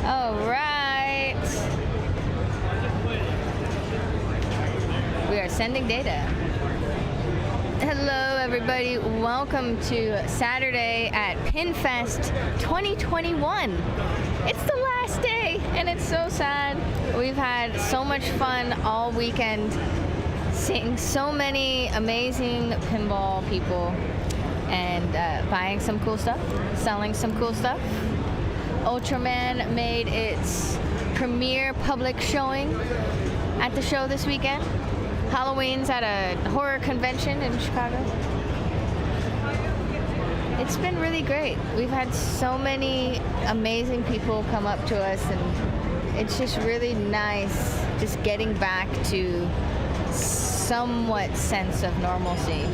All right. We are sending data. Hello, everybody. Welcome to Saturday at Pinfest 2021. It's the last day, and it's so sad. We've had so much fun all weekend, seeing so many amazing pinball people and buying some cool stuff, selling some cool stuff. Ultraman made its premiere public showing at the show this weekend. Halloween's at a horror convention in Chicago. It's been really great. We've had so many amazing people come up to us, and it's just really nice just getting back to somewhat sense of normalcy.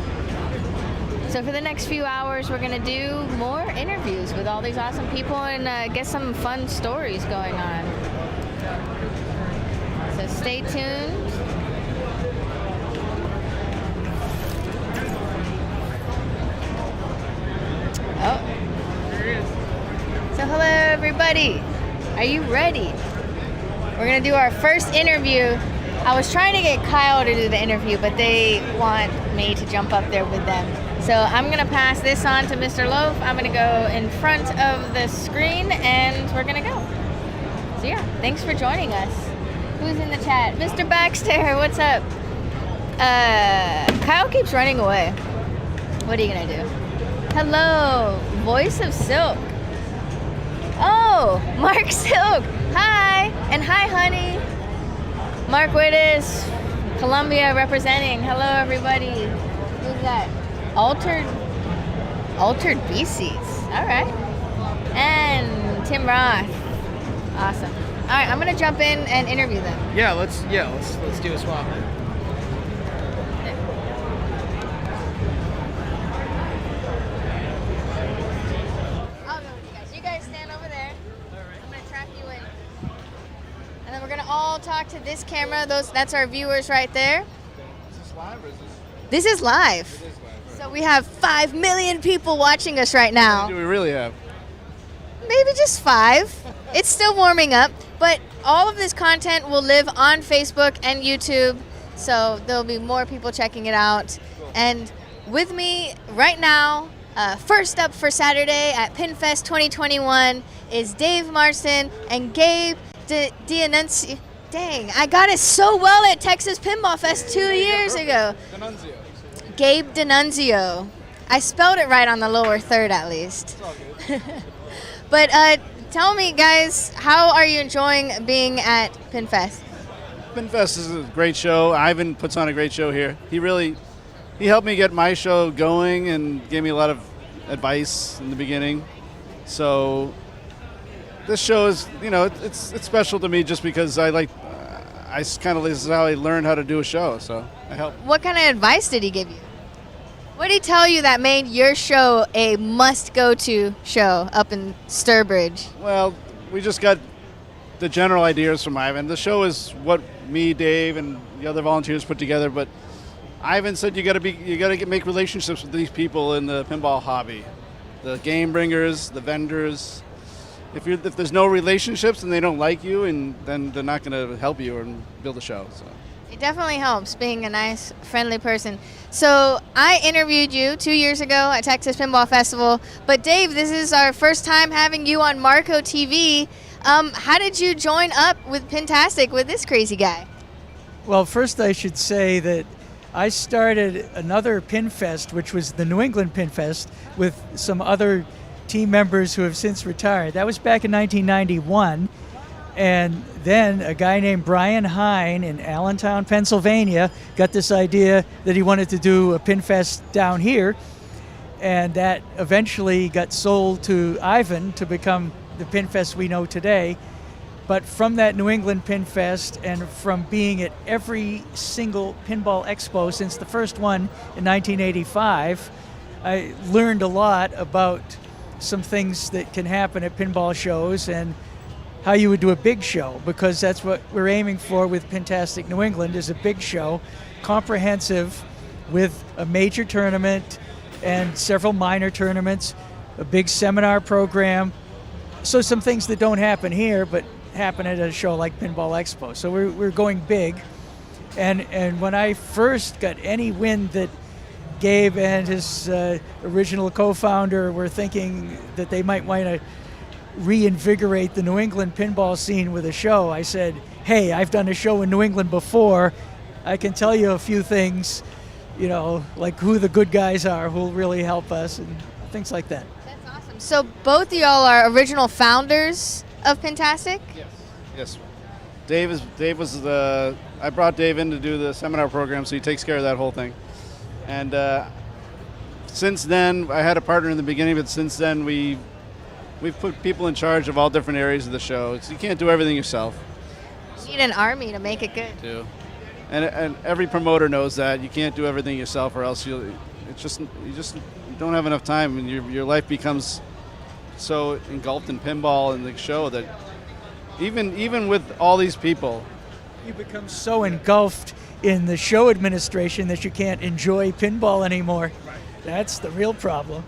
So for the next few hours, we're going to do more interviews with all these awesome people and get some fun stories going on. So stay tuned. Oh. There it is. So hello, everybody. Are you ready? We're going to do our first interview. I was trying to get Kyle to do the interview, but they want me to jump up there with them. So I'm going to pass this on to Mr. Loaf. I'm going to go in front of the screen, and we're going to go. So yeah, thanks for joining us. Who's in the chat? Mr. Baxter, what's up? Kyle keeps running away. What are you going to do? Hello, Voice of Silk. Oh, Mark Silk. Hi, and hi, honey. Mark Wittes, Columbia representing. Hello, everybody. Who's that? Altered BCs. All right. And Tim Roth. Awesome. All right, I'm gonna jump in and interview them. Yeah, let's do a swap. I'll go with you guys. You guys stand over there. I'm gonna trap you in. And then we're gonna all talk to this camera. That's our viewers right there. Is this live or is this? This is live. It is live. So we have 5 million people watching us right now. What do we really have? Maybe just 5. It's still warming up, but all of this content will live on Facebook and YouTube, so there'll be more people checking it out. Cool. And with me right now, first up for Saturday at Pinfest 2021 is Dave Marston and Gabe D'Annunzio. Dang, I got it so well at Texas Pinball Fest 2 years ago. D'Annunzio. Gabe D'Annunzio. I spelled it right on the lower third at least. It's all good. But tell me, guys, how are you enjoying being at Pinfest? Pinfest is a great show. Ivan puts on a great show here. He helped me get my show going and gave me a lot of advice in the beginning. So this show is, it's special to me just because this is how I learned how to do a show. So I help. What kind of advice did he give you? What did he tell you that made your show a must-go-to show up in Sturbridge? Well, we just got the general ideas from Ivan. The show is what me, Dave, and the other volunteers put together. But Ivan said you got to make relationships with these people in the pinball hobby, the game bringers, the vendors. If there's no relationships and they don't like you, and then they're not going to help you and build a show. So. It definitely helps being a nice, friendly person. So I interviewed you 2 years ago at Texas Pinball Festival. But Dave, this is our first time having you on MarcoTV. How did you join up with Pintastic with this crazy guy? Well, first I should say that I started another Pinfest, which was the New England Pinfest, with some other team members who have since retired. That was back in 1991. And then a guy named Brian Hine in Allentown, Pennsylvania, got this idea that he wanted to do a Pinfest down here. And that eventually got sold to Ivan to become the Pinfest we know today. But from that New England Pinfest and from being at every single pinball expo since the first one in 1985, I learned a lot about some things that can happen at pinball shows and how you would do a big show, because that's what we're aiming for with Pintastic New England, is a big show, comprehensive, with a major tournament and several minor tournaments, a big seminar program, So some things that don't happen here, but happen at a show like Pinball Expo. So we're going big. And when I first got any wind that Gabe and his original co-founder were thinking that they might want to reinvigorate the New England pinball scene with a show, I said, hey, I've done a show in New England before. I can tell you a few things, you know, like who the good guys are, who'll really help us, and things like that. That's awesome. So both of y'all are original founders of Pintastic? Yes. I brought Dave in to do the seminar program, so he takes care of that whole thing. And since then, I had a partner in the beginning, but since then we've put people in charge of all different areas of the show. So you can't do everything yourself. You need an army to make it good. Too. And every promoter knows that you can't do everything yourself, or else you don't have enough time, and your life becomes so engulfed in pinball and the show that even with all these people, you become so engulfed in the show administration that you can't enjoy pinball anymore. Right. That's the real problem.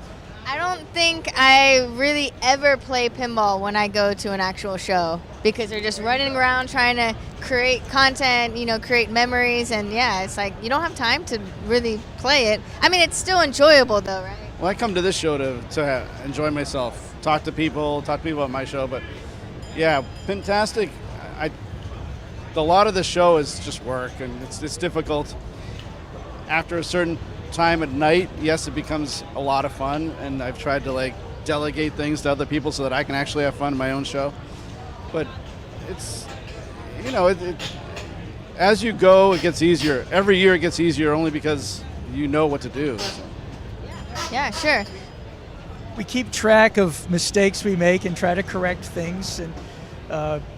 I don't think I really ever play pinball when I go to an actual show, because they're just running around trying to create content, you know, create memories, and yeah, it's like you don't have time to really play it. I mean, it's still enjoyable though, right? Well, I come to this show to enjoy myself, talk to people about my show, but yeah, Pintastic, a lot of the show is just work, and it's difficult. After a certain time at night, yes, it becomes a lot of fun, and I've tried to like delegate things to other people so that I can actually have fun in my own show. But it's, you know, as you go, it gets easier. Every year it gets easier only because you know what to do. So. Yeah, sure. We keep track of mistakes we make and try to correct things, and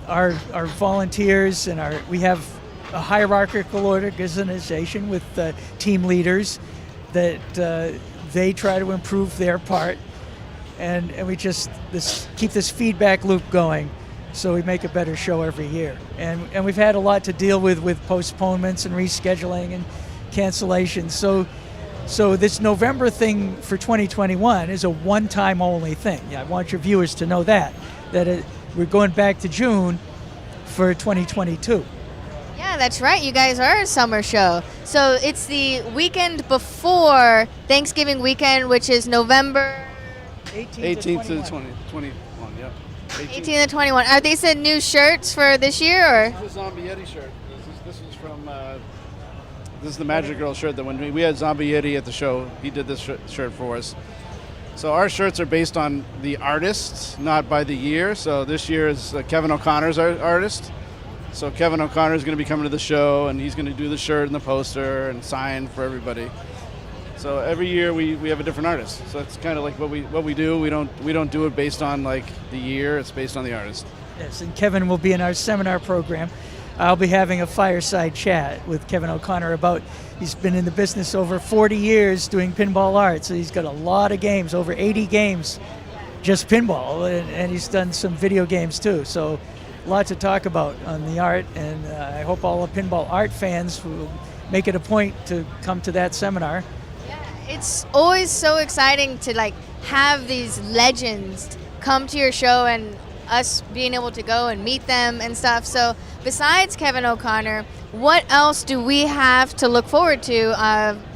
our volunteers and we have a hierarchical organization with team leaders that they try to improve their part, and we just keep this feedback loop going, so we make a better show every year. And we've had a lot to deal with postponements and rescheduling and cancellations. So this November thing for 2021 is a one-time only thing. Yeah, I want your viewers to know that we're going back to June for 2022. Yeah, that's right. You guys are a summer show. So it's the weekend before Thanksgiving weekend, which is November 18th to 21, yep. 18th to 21. Are these the new shirts for this year, or? This is a Zombie Yeti shirt. This is from, this is the Magic Girl shirt that when we had Zombie Yeti at the show, he did this shirt for us. So our shirts are based on the artist, not by the year. So this year is Kevin O'Connor's our artist. So Kevin O'Connor is going to be coming to the show, and he's going to do the shirt and the poster and sign for everybody. So every year we have a different artist. So it's kind of like what we do. We don't do it based on like the year. It's based on the artist. Yes, and Kevin will be in our seminar program. I'll be having a fireside chat with Kevin O'Connor about, he's been in the business over 40 years doing pinball art, so he's got a lot of games, over 80 games, just pinball, and he's done some video games too. So a lot to talk about on the art, and I hope all the pinball art fans will make it a point to come to that seminar. Yeah, it's always so exciting to like have these legends come to your show and us being able to go and meet them and stuff. So besides Kevin O'Connor, what else do we have to look forward to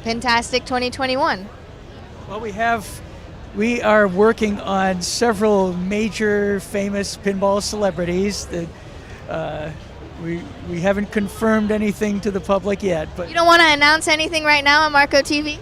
Pintastic 2021? Well, we are working on several major famous pinball celebrities that we haven't confirmed anything to the public yet. But you don't want to announce anything right now on MarcoTV?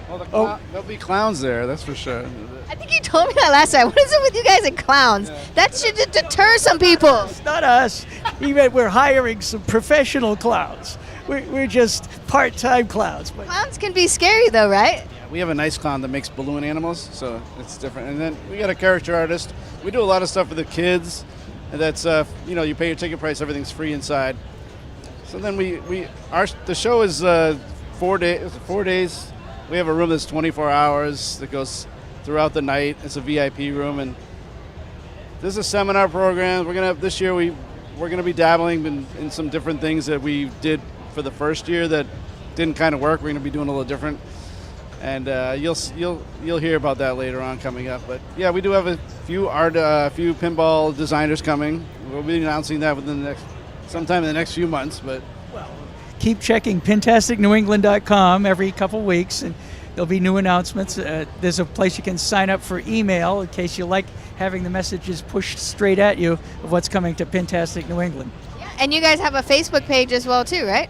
Well, there'll be clowns there, that's for sure. I think you told me that last time. What is it with you guys and clowns? Yeah. That should deter some people. It's not us. We're hiring some professional clowns. We're just part-time clowns. But clowns can be scary though, right? Yeah, we have a nice clown that makes balloon animals, so it's different. And then we got a character artist. We do a lot of stuff for the kids, and that's you pay your ticket price, everything's free inside. So then the show is 4 days. 4 days. We have a room that's 24 hours that goes throughout the night. It's a VIP room, and this is a seminar program. This year we're gonna be dabbling in some different things that we did for the first year that didn't kind of work. We're gonna be doing a little different, and you'll hear about that later on coming up. But yeah, we do have a few pinball designers coming. We'll be announcing that sometime in the next few months. But keep checking PintasticNewEngland.com every couple weeks, and there'll be new announcements. There's a place you can sign up for email in case you like having the messages pushed straight at you of what's coming to Pintastic New England. Yeah, and you guys have a Facebook page as well too, right?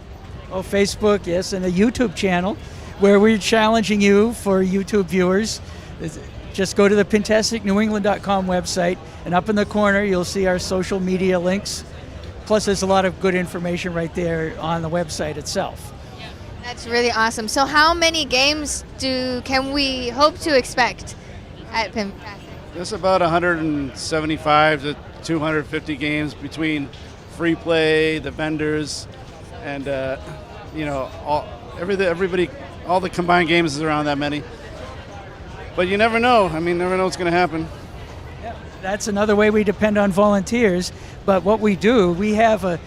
Oh, Facebook, yes, and a YouTube channel where we're challenging you for YouTube viewers. Just go to the PintasticNewEngland.com website, and up in the corner you'll see our social media links. Plus, there's a lot of good information right there on the website itself. That's really awesome. So how many games can we hope to expect at Pintastic? There's about 175 to 250 games between free play, the vendors, and everybody. All the combined games is around that many. But you never know. I mean, never know what's going to happen. Yeah, that's another way we depend on volunteers. But what we do, we have a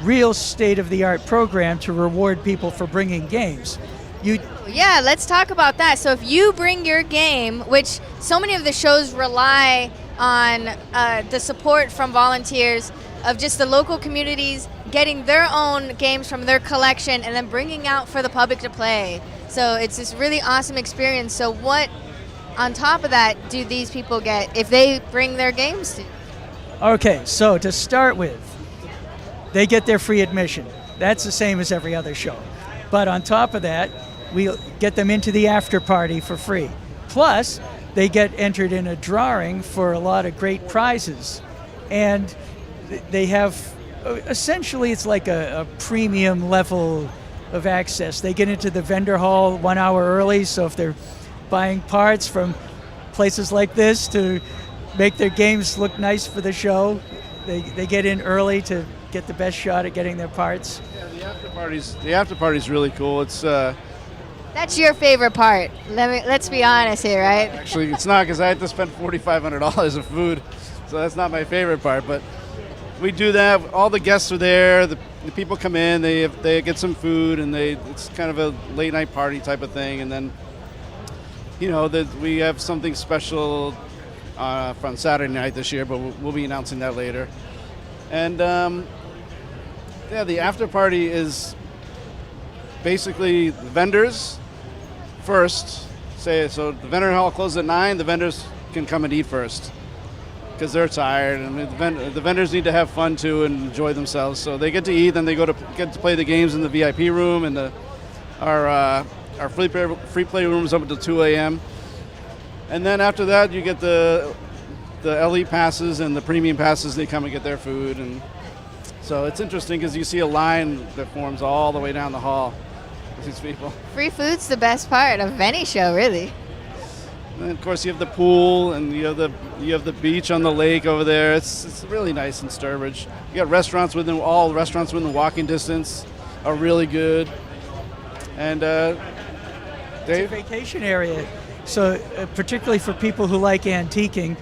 real state-of-the-art program to reward people for bringing games. Yeah, let's talk about that. So if you bring your game, which so many of the shows rely on the support from volunteers of just the local communities getting their own games from their collection and then bringing out for the public to play. So it's this really awesome experience. So what, on top of that, do these people get if they bring their games to? Okay, so to start with, they get their free admission. That's the same as every other show. But on top of that, we get them into the after party for free. Plus, they get entered in a drawing for a lot of great prizes. And they have, essentially it's like a premium level of access. They get into the vendor hall 1 hour early, so if they're buying parts from places like this to make their games look nice for the show, they get in early to get the best shot at getting their parts. Yeah, the after party's really cool. It's That's your favorite part. Let's be honest here, right? actually it's not, because I had to spend $4,500 of food, so that's not my favorite part. But we do that. All the guests are there. The people come in. They get some food, and it's kind of a late night party type of thing. And then we have something special from Saturday night this year, but we'll be announcing that later. And the after party is basically the vendors first. So the vendor hall closes at 9. The vendors can come and eat first because they're tired, and the vendors need to have fun too and enjoy themselves. So they get to eat, then they get to play the games in the VIP room, and our free play rooms up until 2 a.m. And then after that, you get the elite passes and the premium passes. They come and get their food, and so it's interesting because you see a line that forms all the way down the hall with these people. Free food's the best part of any show, really. And of course, you have the pool, and you have the beach on the lake over there. It's really nice in Sturbridge. You got restaurants within walking distance are really good. And Dave? It's a vacation area, so particularly for people who like antiquing,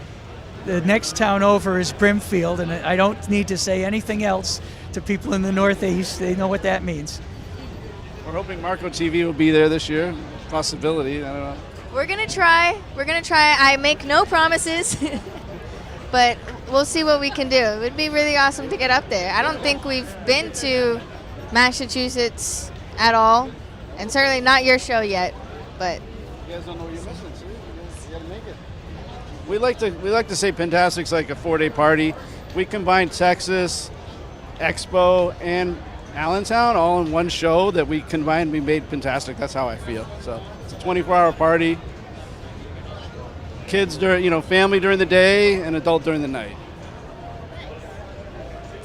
the next town over is Brimfield, and I don't need to say anything else to people in the Northeast. They know what that means. We're hoping MarcoTV will be there this year. Possibility, I don't know. We're gonna try. I make no promises, but we'll see what we can do. It would be really awesome to get up there. I don't think we've been to Massachusetts at all, and certainly not your show yet. But you guys don't know what you're missing, so you gotta make it. We like to say Pintastic's like a 4-day party. We combine Texas, Expo, and Allentown all in one show that we combined. We made Pintastic. That's how I feel. So it's a 24-hour party. Kids family during the day and adult during the night.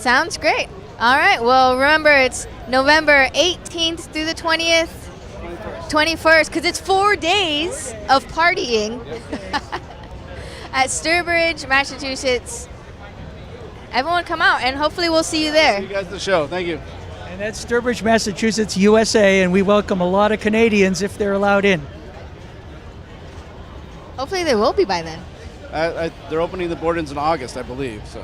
sounds great. All right. Well, remember it's November 18th through the 21st, because it's 4 days of partying at Sturbridge, Massachusetts. Everyone come out, and hopefully we'll see you there. See you guys at the show. Thank you. And that's Sturbridge, Massachusetts, USA, and we welcome a lot of Canadians if they're allowed in. Hopefully they will be by then. They're opening the boardings in August, I believe, so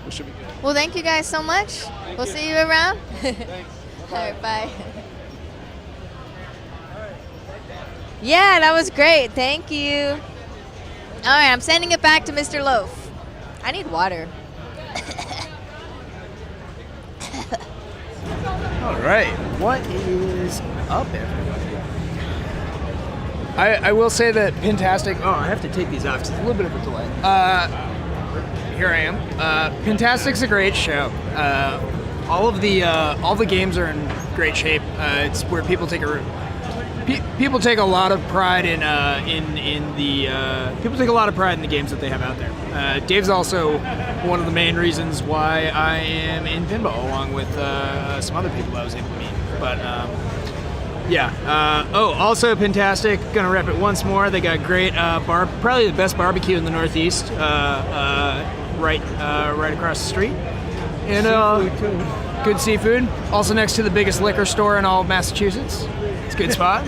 we should be good. Well, thank you guys so much. We'll see you around. Thanks. All right, bye. Yeah, that was great. Thank you. All right, I'm sending it back to Mr. Loaf. I need water. All right. What is up, everybody? I will say that Pintastic. Oh, I have to take these off. It's a little bit of a delay. Here I am. Pintastic's a great show. All the games are in great shape. It's where people take a lot of pride in the games that they have out there. Dave's also one of the main reasons why I am in pinball, along with some other people I was able to meet. But also Pintastic, gonna rep it once more. They got great probably the best barbecue in the Northeast, right across the street, and good seafood. Also next to the biggest liquor store in all of Massachusetts. It's a good spot.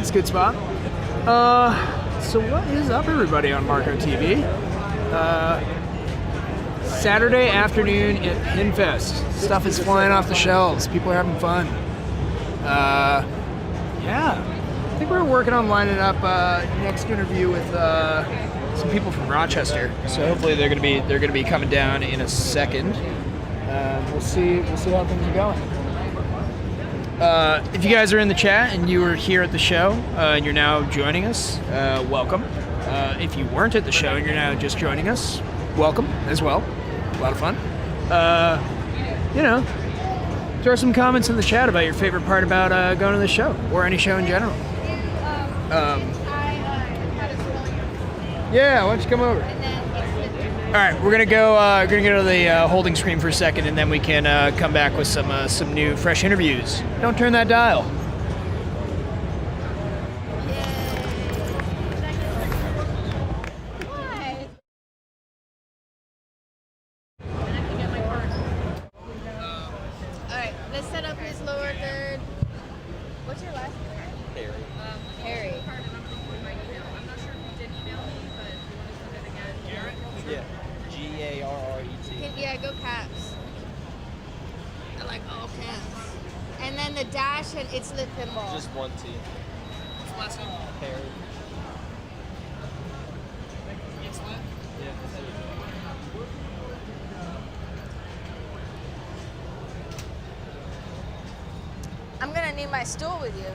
So what is up, everybody, on MarcoTV? Saturday afternoon at Pinfest. Stuff is flying off the shelves. People are having fun. I think we're working on lining up next interview with some people from Rochester. So hopefully they're gonna be coming down in a second. We'll see how things are going. If you guys are in the chat and you were here at the show and you're now joining us, welcome. If you weren't at the show and you're now just joining us, welcome as well. A lot of fun. Throw some comments in the chat about your favorite part about going to the show, or any show in general. Yeah, why don't you come over? All right, we're gonna go to the holding screen for a second, and then we can come back with some new, fresh interviews. Don't turn that dial. All right, let's set up his lower third. What's your last name? Harry. Harry. Yeah. Garret. Yeah, go caps. I like all caps. And then the dash and ItsLitPinball. Just one T. What's last name? Harry. It's lit. Yeah. I'm gonna need my stool with you.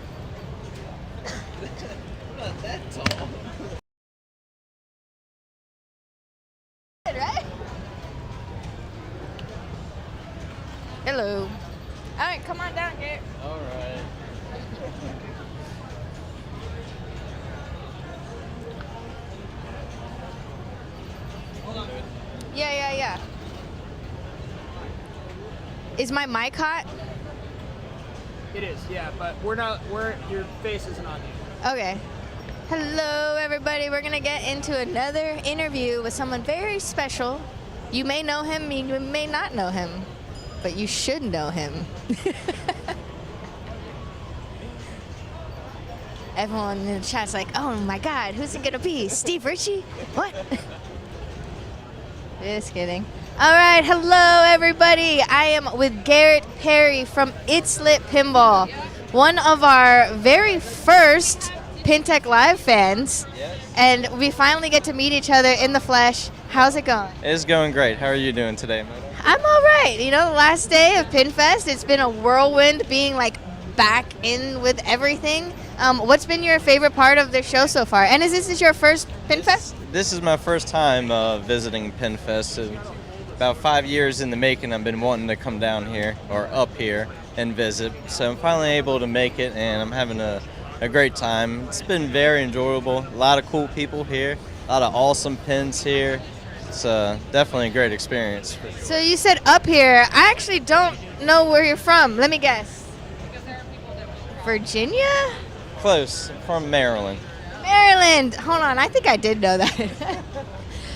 Not that tall. Right? Hello. All right, come on down, Garret. All right. Yeah. Is my mic hot? It is, yeah, but your face isn't on you. Okay. Hello, everybody. We're going to get into another interview with someone very special. You may know him, you may not know him, but you should know him. Everyone in the chat's like, oh my God, who's it going to be? Steve Ritchie? What? Just kidding. All right, hello, everybody. I am with Garret Perry from ItsLitPinball, one of our very first Pintech Live fans, Yes. and we finally get to meet each other in the flesh. How's it going? It's going great. How are you doing today, Moto? I'm all right. You know, the last day of Pinfest, it's been a whirlwind being like back in with everything. What's been your favorite part of the show so far? And is this your first Pinfest? This is my first time visiting Pinfest. About 5 years in the making. I've been wanting to come down here, or up here, and visit. So I'm finally able to make it, and I'm having a great time. It's been very enjoyable. A lot of cool people here. A lot of awesome pins here. It's definitely a great experience. So you said up here. I actually don't know where you're from. Let me guess. Virginia? Close. From Maryland. Maryland. Hold on. I think I did know that.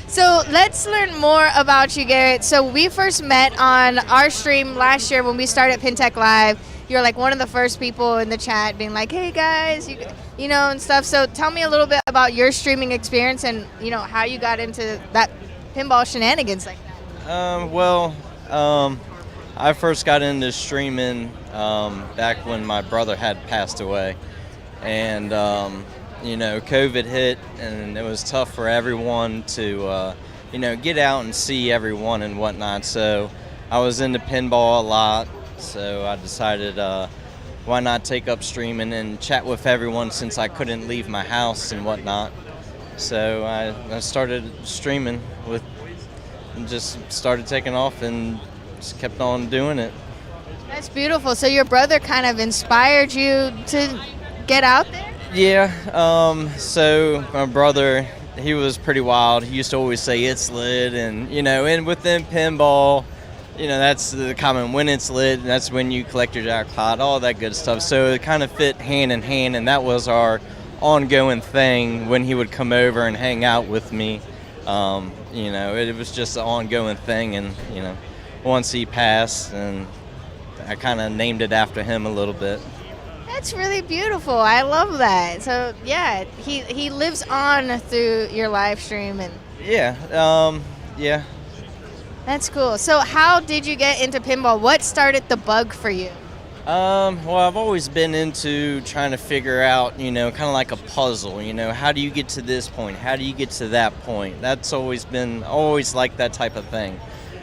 So let's learn more about you, Garret. So we first met on our stream last year when we started Pintech Live. You're like one of the first people in the chat being like, hey guys, you know, and stuff. So tell me a little bit about your streaming experience and, you know, how you got into that pinball shenanigans like that. I first got into streaming back when my brother had passed away. And COVID hit, and it was tough for everyone to, get out and see everyone and whatnot. So I was into pinball a lot, so I decided why not take up streaming and chat with everyone since I couldn't leave my house and whatnot. So I started streaming and just started taking off and just kept on doing it. That's beautiful. So your brother kind of inspired you to get out there? Yeah, so my brother, he was pretty wild. He used to always say it's lit, and and within pinball, that's the common when it's lit, and that's when you collect your jackpot, all that good stuff. So it kind of fit hand in hand, and that was our ongoing thing when he would come over and hang out with me. It was just an ongoing thing, and once he passed, and I kind of named it after him a little bit. That's really beautiful. I love that. So yeah, he lives on through your live stream, and yeah. That's cool. So how did you get into pinball? What started the bug for you? Well, I've always been into trying to figure out, kind of like a puzzle, how do you get to this point? How do you get to that point? That's always like that type of thing.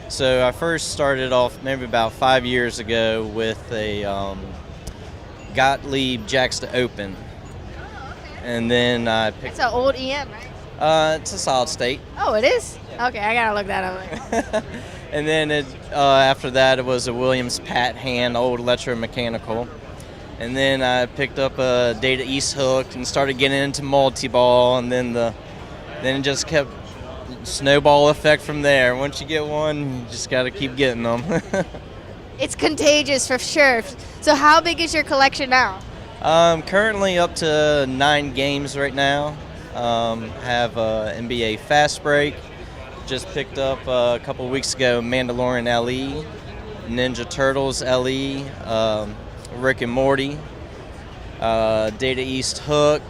So I first started off maybe about 5 years ago with a Gottlieb Jacks to Open. And then I picked... It's an old EM, right? It's a solid state. Oh, it is? Okay, I gotta look that up. And then after that, it was a Williams Pat Hand, old electromechanical. And then I picked up a Data East hook and started getting into multi-ball, and then it just kept snowball effect from there. Once you get one, you just got to keep getting them. It's contagious for sure. So how big is your collection now? Currently up to 9 games right now. Have NBA Fast Break. Just picked up a couple weeks ago Mandalorian LE, Ninja Turtles LE, Rick and Morty, Data East Hook,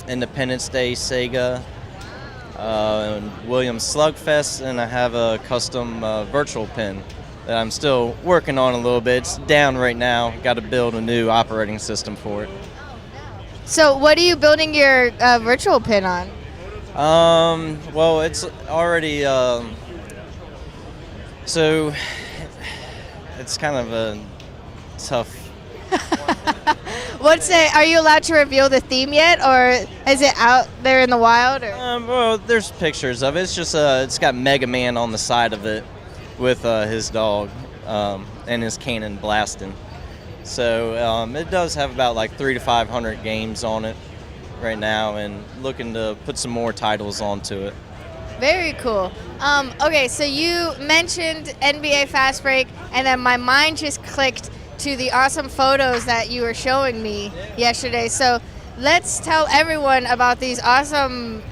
Independence Day Sega, Williams Slugfest, and I have a custom virtual pin that I'm still working on a little bit. It's down right now. Got to build a new operating system for it. So what are you building your virtual pin on? Well, it's already, so it's kind of a tough. Are you allowed to reveal the theme yet, or is it out there in the wild? Or? Well, there's pictures of it. It's just, it's got Mega Man on the side of it with his dog, and his cannon blasting. So, it does have about like 300 to 500 games on it right now, and looking to put some more titles onto it. Very cool. Okay, so you mentioned NBA Fast Break, and then my mind just clicked to the awesome photos that you were showing me yesterday. So let's tell everyone about these awesome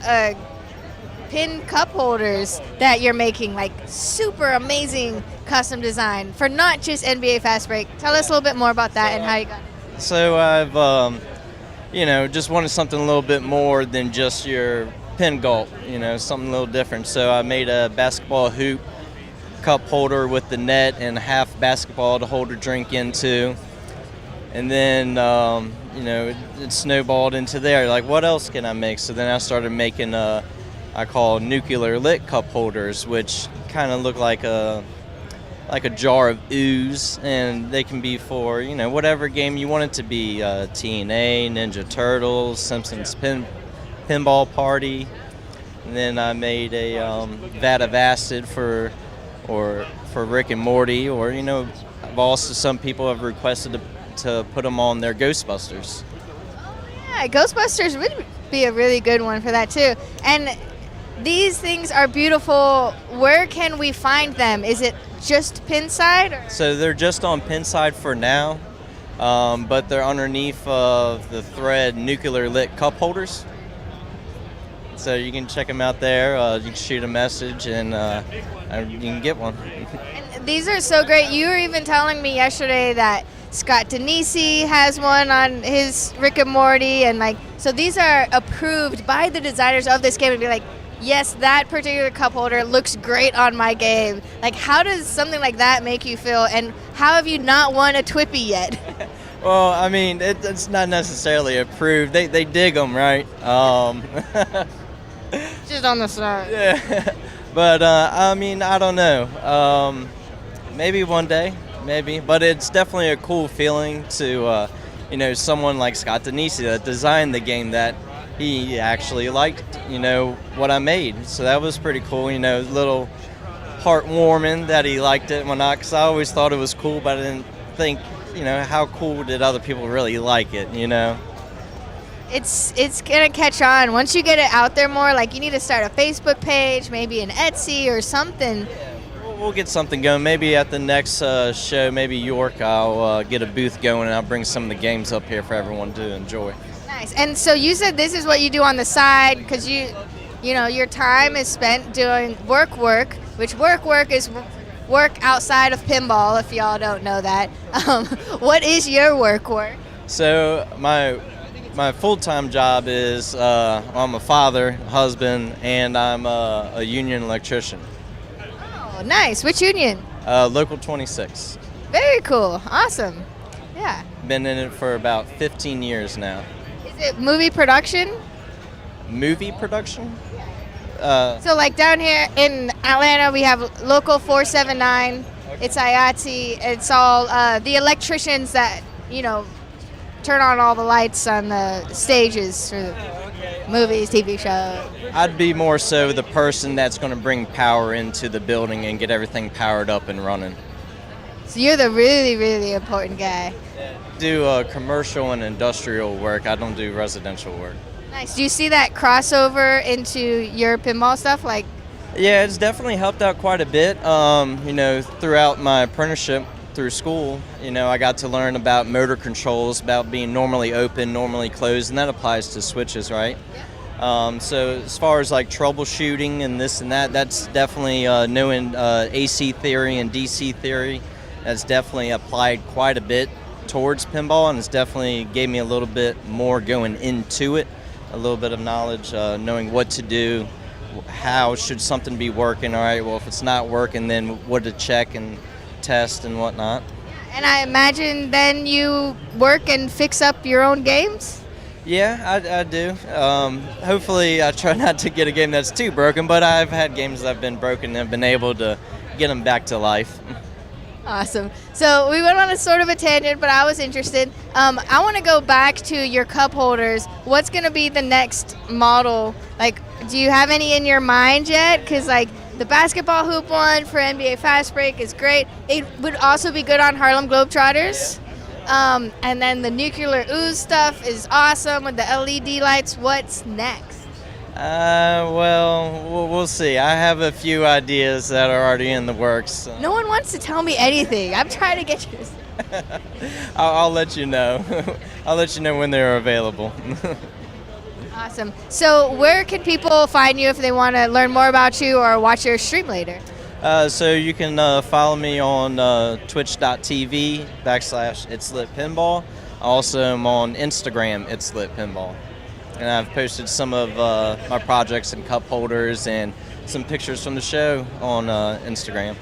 pin cup holders that you're making, like super amazing custom design for not just NBA Fast Break. Tell us a little bit more about that and how you got it. So I've just wanted something a little bit more than just your pin gulp, something a little different. So I made a basketball hoop cup holder with the net and half basketball to hold a drink into. And then, it snowballed into there. Like, what else can I make? So then I started making I call nuclear lit cup holders, which kind of look like a jar of ooze, and they can be for whatever game you want it to be. TNA, Ninja Turtles, Simpsons Pinball Party, and then I made a vat of acid for Rick and Morty, or I've also, some people have requested to put them on their Ghostbusters. Yeah, Ghostbusters would be a really good one for that too. And these things are beautiful. Where can we find them? Is it just Pinside? Or? So they're just on Pinside for now, but they're underneath of the thread nuclear lit cup holders. So you can check them out there. You can shoot a message, and you can get one. And these are so great. You were even telling me yesterday that Scott Denisi has one on his Rick and Morty, and so these are approved by the designers of this game, and be like, yes, that particular cup holder looks great on my game. How does something like that make you feel, and how have you not won a Twippy yet? Well, I mean, it's not necessarily approved. They dig them, right? Just on the side. Yeah. But, I mean, I don't know. Maybe one day, maybe. But it's definitely a cool feeling to, someone like Scott Denisi that designed the game that he actually liked, what I made. So that was pretty cool, a little heartwarming that he liked it and whatnot, because I always thought it was cool, but I didn't think, how cool did other people really like it, It's gonna catch on once you get it out there more. Like, you need to start a Facebook page, maybe an Etsy or something. We'll get something going. Maybe at the next show, maybe York, I'll get a booth going and I'll bring some of the games up here for everyone to enjoy. Nice. And so you said this is what you do on the side, because your time is spent doing work, which work is work outside of pinball, if y'all don't know that. What is your work? So my full-time job is I'm a father, husband, and I'm a union electrician. Oh, nice. Which union? Local 26. Very cool. Awesome. Yeah. Been in it for about 15 years now. Is it movie production? Movie production? So like down here in Atlanta, we have Local 479. It's IATSE. It's all the electricians that, turn on all the lights on the stages for movies, TV shows. I'd be more so the person that's going to bring power into the building and get everything powered up and running. So you're the really, really important guy. Do commercial and industrial work. I don't do residential work. Nice. Do you see that crossover into your pinball stuff? Yeah, it's definitely helped out quite a bit. Throughout my apprenticeship through school, I got to learn about motor controls, about being normally open, normally closed, and that applies to switches, right? So as far as like troubleshooting and this and that, that's definitely knowing AC theory and DC theory. That's definitely applied quite a bit towards pinball, and it's definitely gave me a little bit more going into it. A little bit of knowledge, knowing what to do, how should something be working. All right, well, if it's not working, then what to check and test and whatnot. And I imagine then you work and fix up your own games? Yeah, I do. Hopefully, I try not to get a game that's too broken, but I've had games that have been broken and have been able to get them back to life. Awesome. So we went on a sort of a tangent, but I was interested. I want to go back to your cup holders. What's going to be the next model? Like, do you have any in your mind yet? Because, the basketball hoop one for NBA Fast Break is great. It would also be good on Harlem Globetrotters. And then the nuclear ooze stuff is awesome with the LED lights. What's next? We'll see. I have a few ideas that are already in the works. So. No one wants to tell me anything. I'm trying to get you to... I'll let you know. I'll let you know when they're available. Awesome. So where can people find you if they want to learn more about you or watch your stream later? So you can follow me on twitch.tv /ItsLitPinball. Also, I'm on Instagram, ItsLitPinball. And I've posted some of my projects and cup holders and some pictures from the show on Instagram.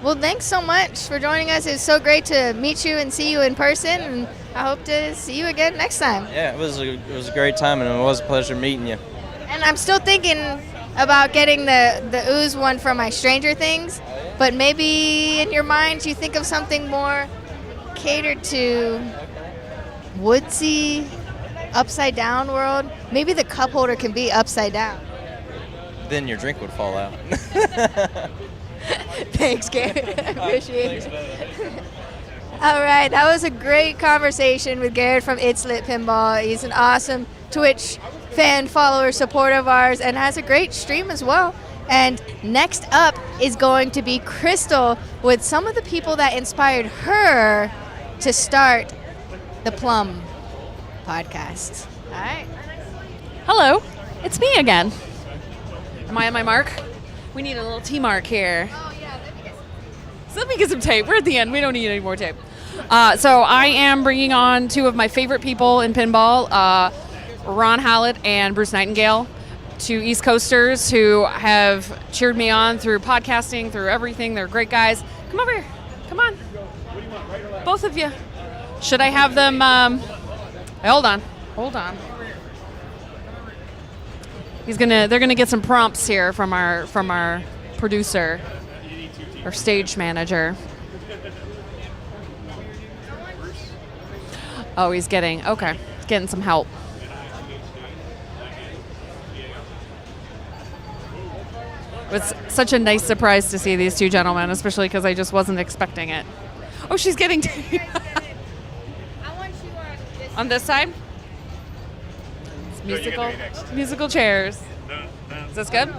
Well, thanks so much for joining us. It's so great to meet you and see you in person, and I hope to see you again next time. Yeah, it was a great time, and it was a pleasure meeting you. And I'm still thinking about getting the ooze one for my Stranger Things, but maybe in your mind you think of something more catered to woodsy, upside down world. Maybe the cup holder can be upside down. Then your drink would fall out. Thanks, Garret. I appreciate it. All right, that was a great conversation with Garret from ItsLitPinball. He's an awesome Twitch fan, follower, supporter of ours, and has a great stream as well. And next up is going to be Crystal with some of the people that inspired her to start the Plum podcast. All right. Hello, it's me again. Am I on my mark? We need a little T mark here. Oh, yeah, Let me get some tape. We're at the end. We don't need any more tape. So I am bringing on two of my favorite people in pinball, Ron Hallet and Bruce Nightingale, two East Coasters who have cheered me on through podcasting, through everything. They're great guys. Come over here. Come on. Both of you. Should I have them? Hold on. They're gonna get some prompts here from our producer, our stage manager. Oh, he's getting some help. It was such a nice surprise to see these two gentlemen, especially because I just wasn't expecting it. Oh, she's getting on this side. It's musical chairs. Is this good?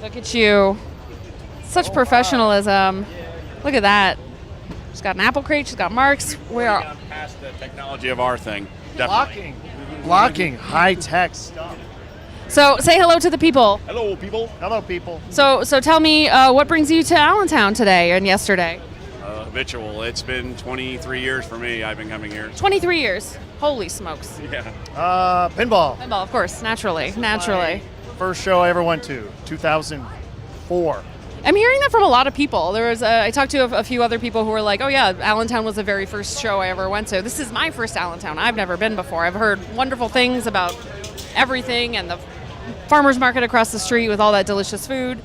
Look at you. Such professionalism. Look at that. She's got an apple crate. She's got marks. We are past the technology of our thing. Definitely. Blocking, high-tech stuff. So say hello to the people. Hello, people. Hello, people. So tell me what brings you to Allentown today and yesterday? Habitual. It's been 23 years for me. I've been coming here. 23 years. Holy smokes. Yeah. Pinball. Pinball, of course, naturally. First show I ever went to, 2004. I'm hearing that from a lot of people. I talked to a few other people who were like, oh yeah, Allentown was the very first show I ever went to. This is my first Allentown. I've never been before. I've heard wonderful things about everything and the farmer's market across the street with all that delicious food.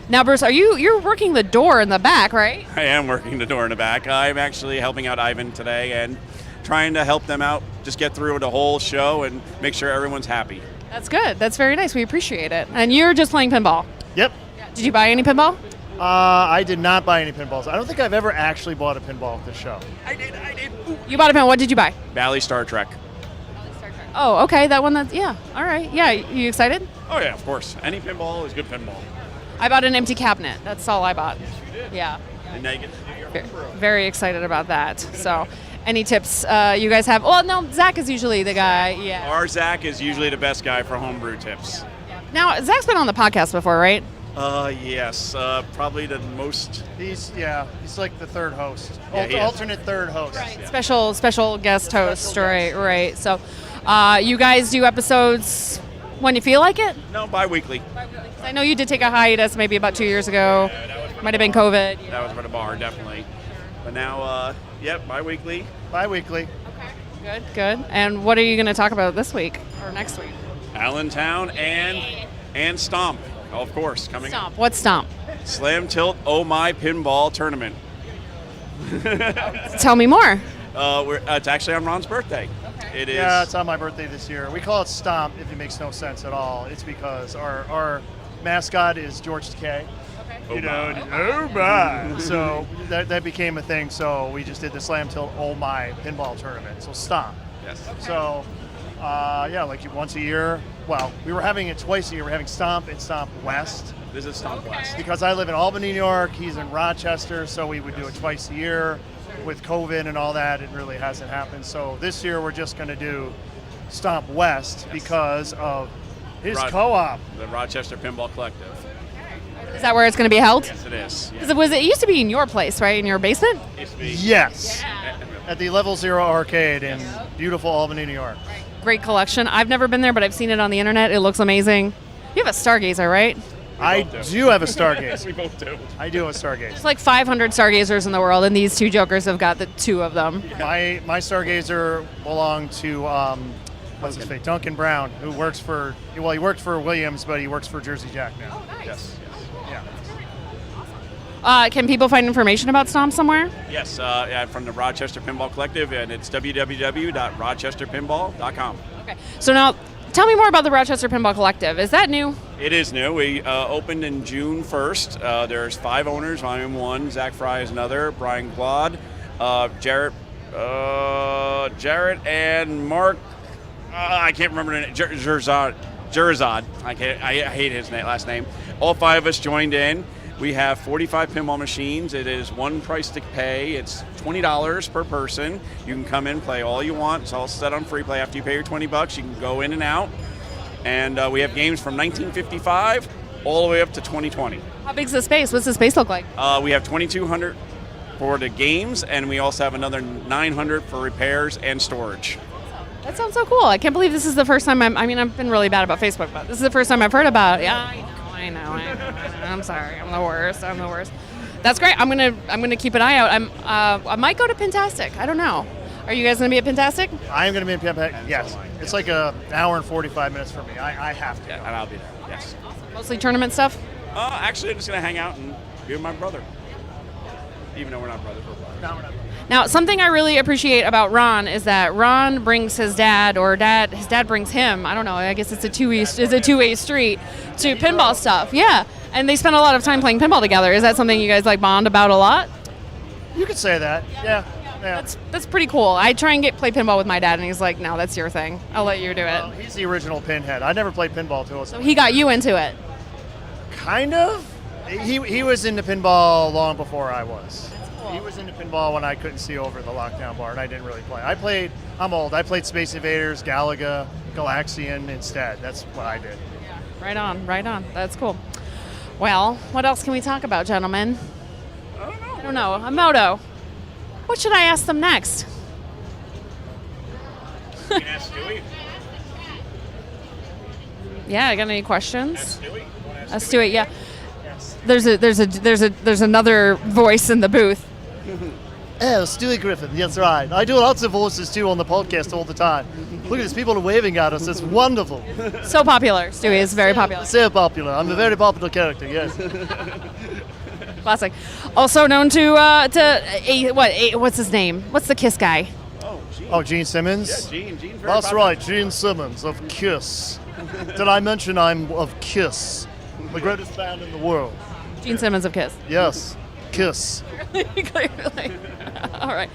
Now, Bruce, you're working the door in the back, right? I am working the door in the back. I'm actually helping out Ivan today and trying to help them out, just get through the whole show and make sure everyone's happy. That's good. That's very nice. We appreciate it. And you're just playing pinball? Yep. Did you buy any pinball? I did not buy any pinballs. I don't think I've ever actually bought a pinball at this show. I did. Ooh, you bought a pinball. What did you buy? Bally Star Trek. Oh, okay. That one. Yeah. All right. Yeah. You excited? Oh, yeah, of course. Any pinball is good pinball. I bought an empty cabinet. That's all I bought. Yes, you did. Yeah. And now you get to do your Very excited about that. So, any tips you guys have? Well, no, Zach is usually the guy. Yeah. Our Zach is usually the best guy for homebrew tips. Now, Zach's been on the podcast before, right? Yes. Probably the most. He's like the third host. Yeah, he is. Alternate third host. Right. Yeah. Special guest host. Right. So, you guys do episodes when you feel like it? No, bi-weekly. I know you did take a hiatus maybe about 2 years ago. Might have been COVID. That was for the bar, definitely. But now, bi-weekly. Bi-weekly. Okay. Good. And what are you going to talk about this week or next week? Allentown and Stomp, of course, coming Stomp. What's Stomp? Slam Tilt Oh My Pinball Tournament. Tell me more. It's actually on Ron's birthday. It is. Yeah, it's on my birthday this year. We call it Stomp if it makes no sense at all. It's because our mascot is George Takei. Okay. Oh my. So that became a thing. So we just did the Slam Tilt Oh My Pinball Tournament. So Stomp. Yes. So, like once a year. Well, we were having it twice a year. We're having Stomp and Stomp West. This is Stomp West. Because I live in Albany, New York. He's in Rochester. So we would do it twice a year. With COVID and all that, it really hasn't happened. So this year we're just going to do Stomp West because of his co-op. The Rochester Pinball Collective. Is that where it's going to be held? Yes, it is. Yeah. It used to be in your place, right? In your basement? It used to be. Yes. Yeah. At the Level Zero Arcade in beautiful Albany, New York. Great collection. I've never been there, but I've seen it on the internet. It looks amazing. You have a Stargazer, right? I do have a Stargazer. We both do. I do have a Stargazer. There's like 500 Stargazers in the world, and these two jokers have got the two of them. My Stargazer belonged to what's his face, Duncan Brown, who works for he worked for Williams, but he works for Jersey Jack now. Oh, nice. Yes. Yeah. Can people find information about Stomp somewhere? Yes, from the Rochester Pinball Collective, and it's www.rochesterpinball.com. Okay. So now, tell me more about the Rochester Pinball Collective. Is that new? It is new. We opened in June 1st. There's 5 owners. I'm one. Zach Fry is another. Brian Glod, Jarrett, and Mark. I can't remember the name. Jerzad. I hate his last name. All 5 of us joined in. We have 45 pinball machines. It is one price to pay. It's $20 per person. You can come in, play all you want. It's all set on free play. After you pay your $20, you can go in and out. And we have games from 1955 all the way up to 2020. How big's the space? What's the space look like? We have 2,200 for the games, and we also have another 900 for repairs and storage. That sounds so cool. I can't believe this is the first time I've been really bad about Facebook, but this is the first time I've heard about it. Yeah, I know. I'm sorry. I'm the worst. That's great. I'm gonna keep an eye out. I might go to Pintastic. I don't know. Are you guys gonna be at Pintastic? I am going to be in Pintastic. Yes, it's like an hour and 45 minutes for me. I have to. Yeah, and I'll be there. Yes. Mostly tournament stuff. Actually, I'm just gonna hang out and be with my brother. Even though we're not brothers, we're brothers. No, we're not. Now, something I really appreciate about Ron is that Ron brings his dad, or his dad brings him. I don't know. I guess it's a two-way street to pinball stuff. Yeah, and they spend a lot of time playing pinball together. Is that something you guys like bond about a lot? You could say that. Yeah. That's pretty cool. I try and play pinball with my dad, and he's like, "No, that's your thing. I'll let you do it." Well, he's the original pinhead. I never played pinball till So he got you into it. Kind of. He was into pinball long before I was. He was into pinball when I couldn't see over the lockdown bar, and I didn't really play. I'm old. I played Space Invaders, Gallahger, Galaxian instead. That's what I did. Right on. That's cool. Well, what else can we talk about, gentlemen? I don't know. A moto. What should I ask them next? You can ask Stewie. Yeah, I got any questions? Ask Stewie. Let's do it. Yeah. There's another voice in the booth. Oh, Stewie Griffin. That's right. I do lots of voices too on the podcast all the time. Look at this. People are waving at us. It's wonderful. So popular. Stewie is very popular. So popular. I'm a very popular character. Yes. Classic. Also known to what's his name? What's the Kiss guy? Gene Simmons. Yeah, Gene. Very That's popular. right. Gene Simmons of Kiss. Did I mention I'm of Kiss, the greatest band in the world? Gene Simmons of Kiss. Yes. Kiss. Clearly. All right.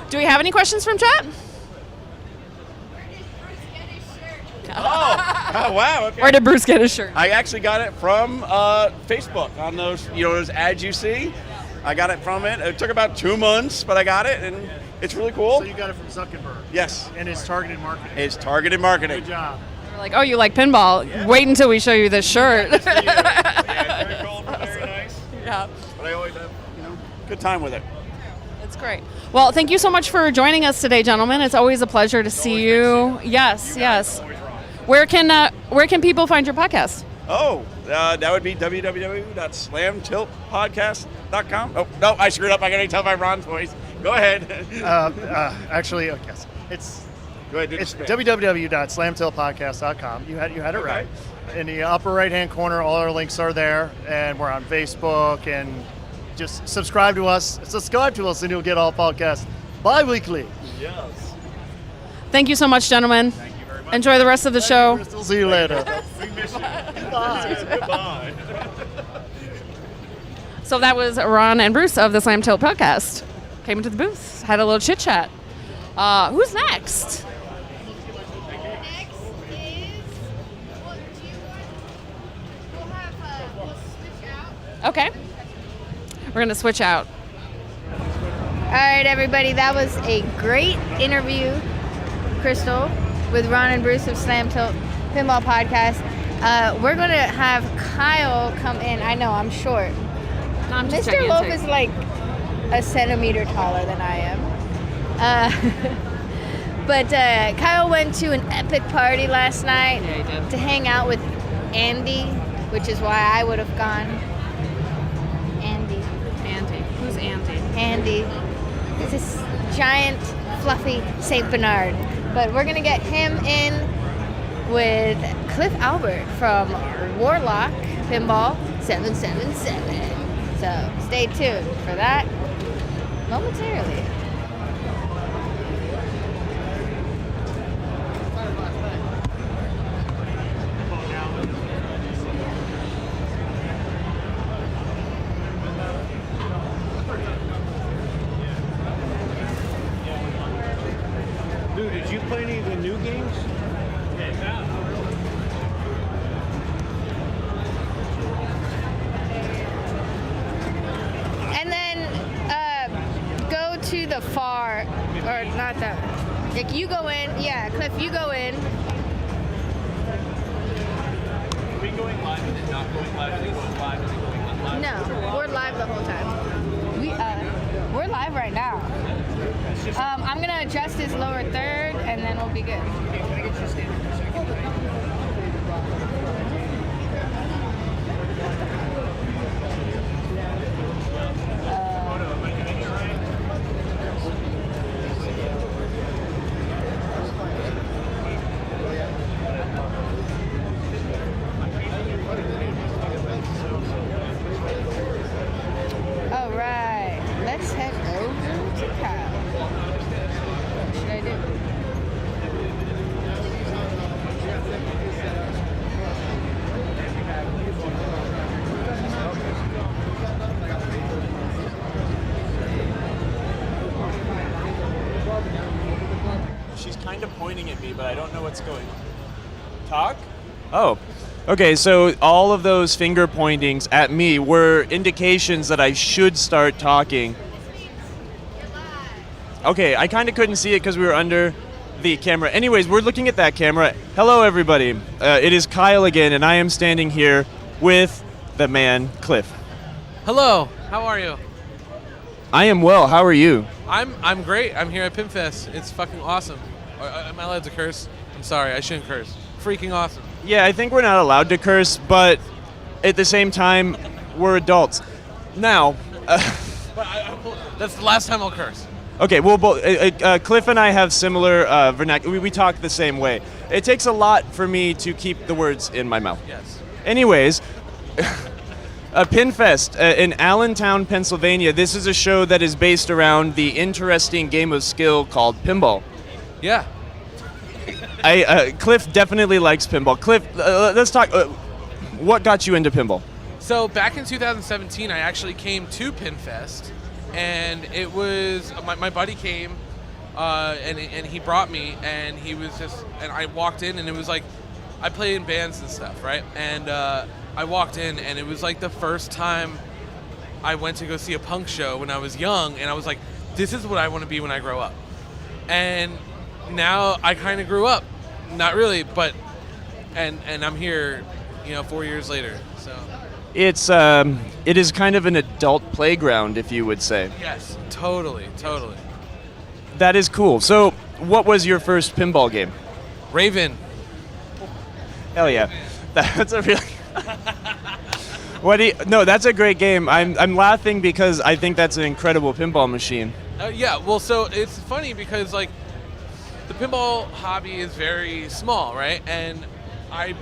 Do we have any questions from chat? Oh, wow. Okay. Where did Bruce get his shirt? I actually got it from Facebook on those, those ads you see. I got it from it. It took about 2 months, but I got it, and it's really cool. So you got it from Zuckerberg. Yes. And it's targeted marketing. It's targeted marketing. Good job. We're like, oh, you like pinball? Yeah. Wait until we show you this shirt. Yeah, it's very cool, very nice. Yeah. But I always have, good time with it. That's great. Well, thank you so much for joining us today, gentlemen. It's always a pleasure to see you. Yes. Where can people find your podcast? Oh, that would be www.slamtiltpodcast.com. Oh, no, I screwed up. I got to tell by Ron's voice. Go ahead. Actually, yes. It's Go ahead, It's www.slamtiltpodcast.com. You had it right. In the upper right-hand corner, all our links are there, and we're on Facebook. And just subscribe to us. And you'll get all podcasts bi-weekly. Yes. Thank you so much, gentlemen. Thank you very much. Enjoy the rest of the show. We'll see you later. We miss you. Goodbye. So that was Ron and Bruce of the Slam Tilt podcast. Came into the booth, had a little chit chat. Who's next? Next is, what do you want? We'll switch out. Okay. We're going to switch out. All right, everybody, that was a great interview, Crystal, with Ron and Bruce of Slam Tilt Pinball Podcast. We're going to have Kyle come in. I know, I'm short. No, I'm just Mr. checking Loaf in. is like a centimeter taller than I am. But Kyle went to an epic party last night Yeah, he did. to hang out with Andy, which is why I would have gone. Andy. Who's Andy? Andy. He's this giant, fluffy St. Bernard. But we're going to get him in with Cliff Albert from Warlock Pinball 777. So stay tuned for that momentarily. Dude, did you play any of the new games? And then go to the far, or not that. Like you go in, yeah, Cliff, you go in. Are we going live and then not going live? Are they going live and then going unlive? No, we're live the whole time. We're live right now. I'm gonna adjust his lower third, and then we'll be good. pointing at me, but I don't know what's going on. Talk? Oh, okay. So all of those finger pointings at me were indications that I should start talking. Okay, I kind of couldn't see it because we were under the camera. Anyways, we're looking at that camera. Hello, everybody. It is Kyle again, and I am standing here with the man, Cliff. Hello, how are you? I am well. How are you? I'm great. I'm here at Pinfest. It's fucking awesome. Am I allowed to curse? I'm sorry, I shouldn't curse. Freaking awesome. Yeah, I think we're not allowed to curse, but at the same time, we're adults. Now, That's the last time I'll curse. okay, well, Cliff and I have similar vernacular. We talk the same way. It takes a lot for me to keep the words in my mouth. Yes. Anyways, Pinfest in Allentown, Pennsylvania. This is a show that is based around the interesting game of skill called pinball. Yeah. Cliff definitely likes pinball. Cliff, let's talk. What got you into pinball? So back in 2017, I actually came to Pinfest, and it was my buddy came, and he brought me, and he was just, and I walked in, and it was like, I played in bands and stuff, right? And I walked in, and it was like the first time I went to go see a punk show when I was young, and I was like, this is what I want to be when I grow up. And now I kind of grew up, not really, but and I'm here, 4 years later. So It is kind of an adult playground, if you would say. yes, totally. That is cool. So, what was your first pinball game? Raven. Hell yeah, that's a really. No, that's a great game. I'm laughing because I think that's an incredible pinball machine. Yeah, well, so it's funny because like the pinball hobby is very small, right? And I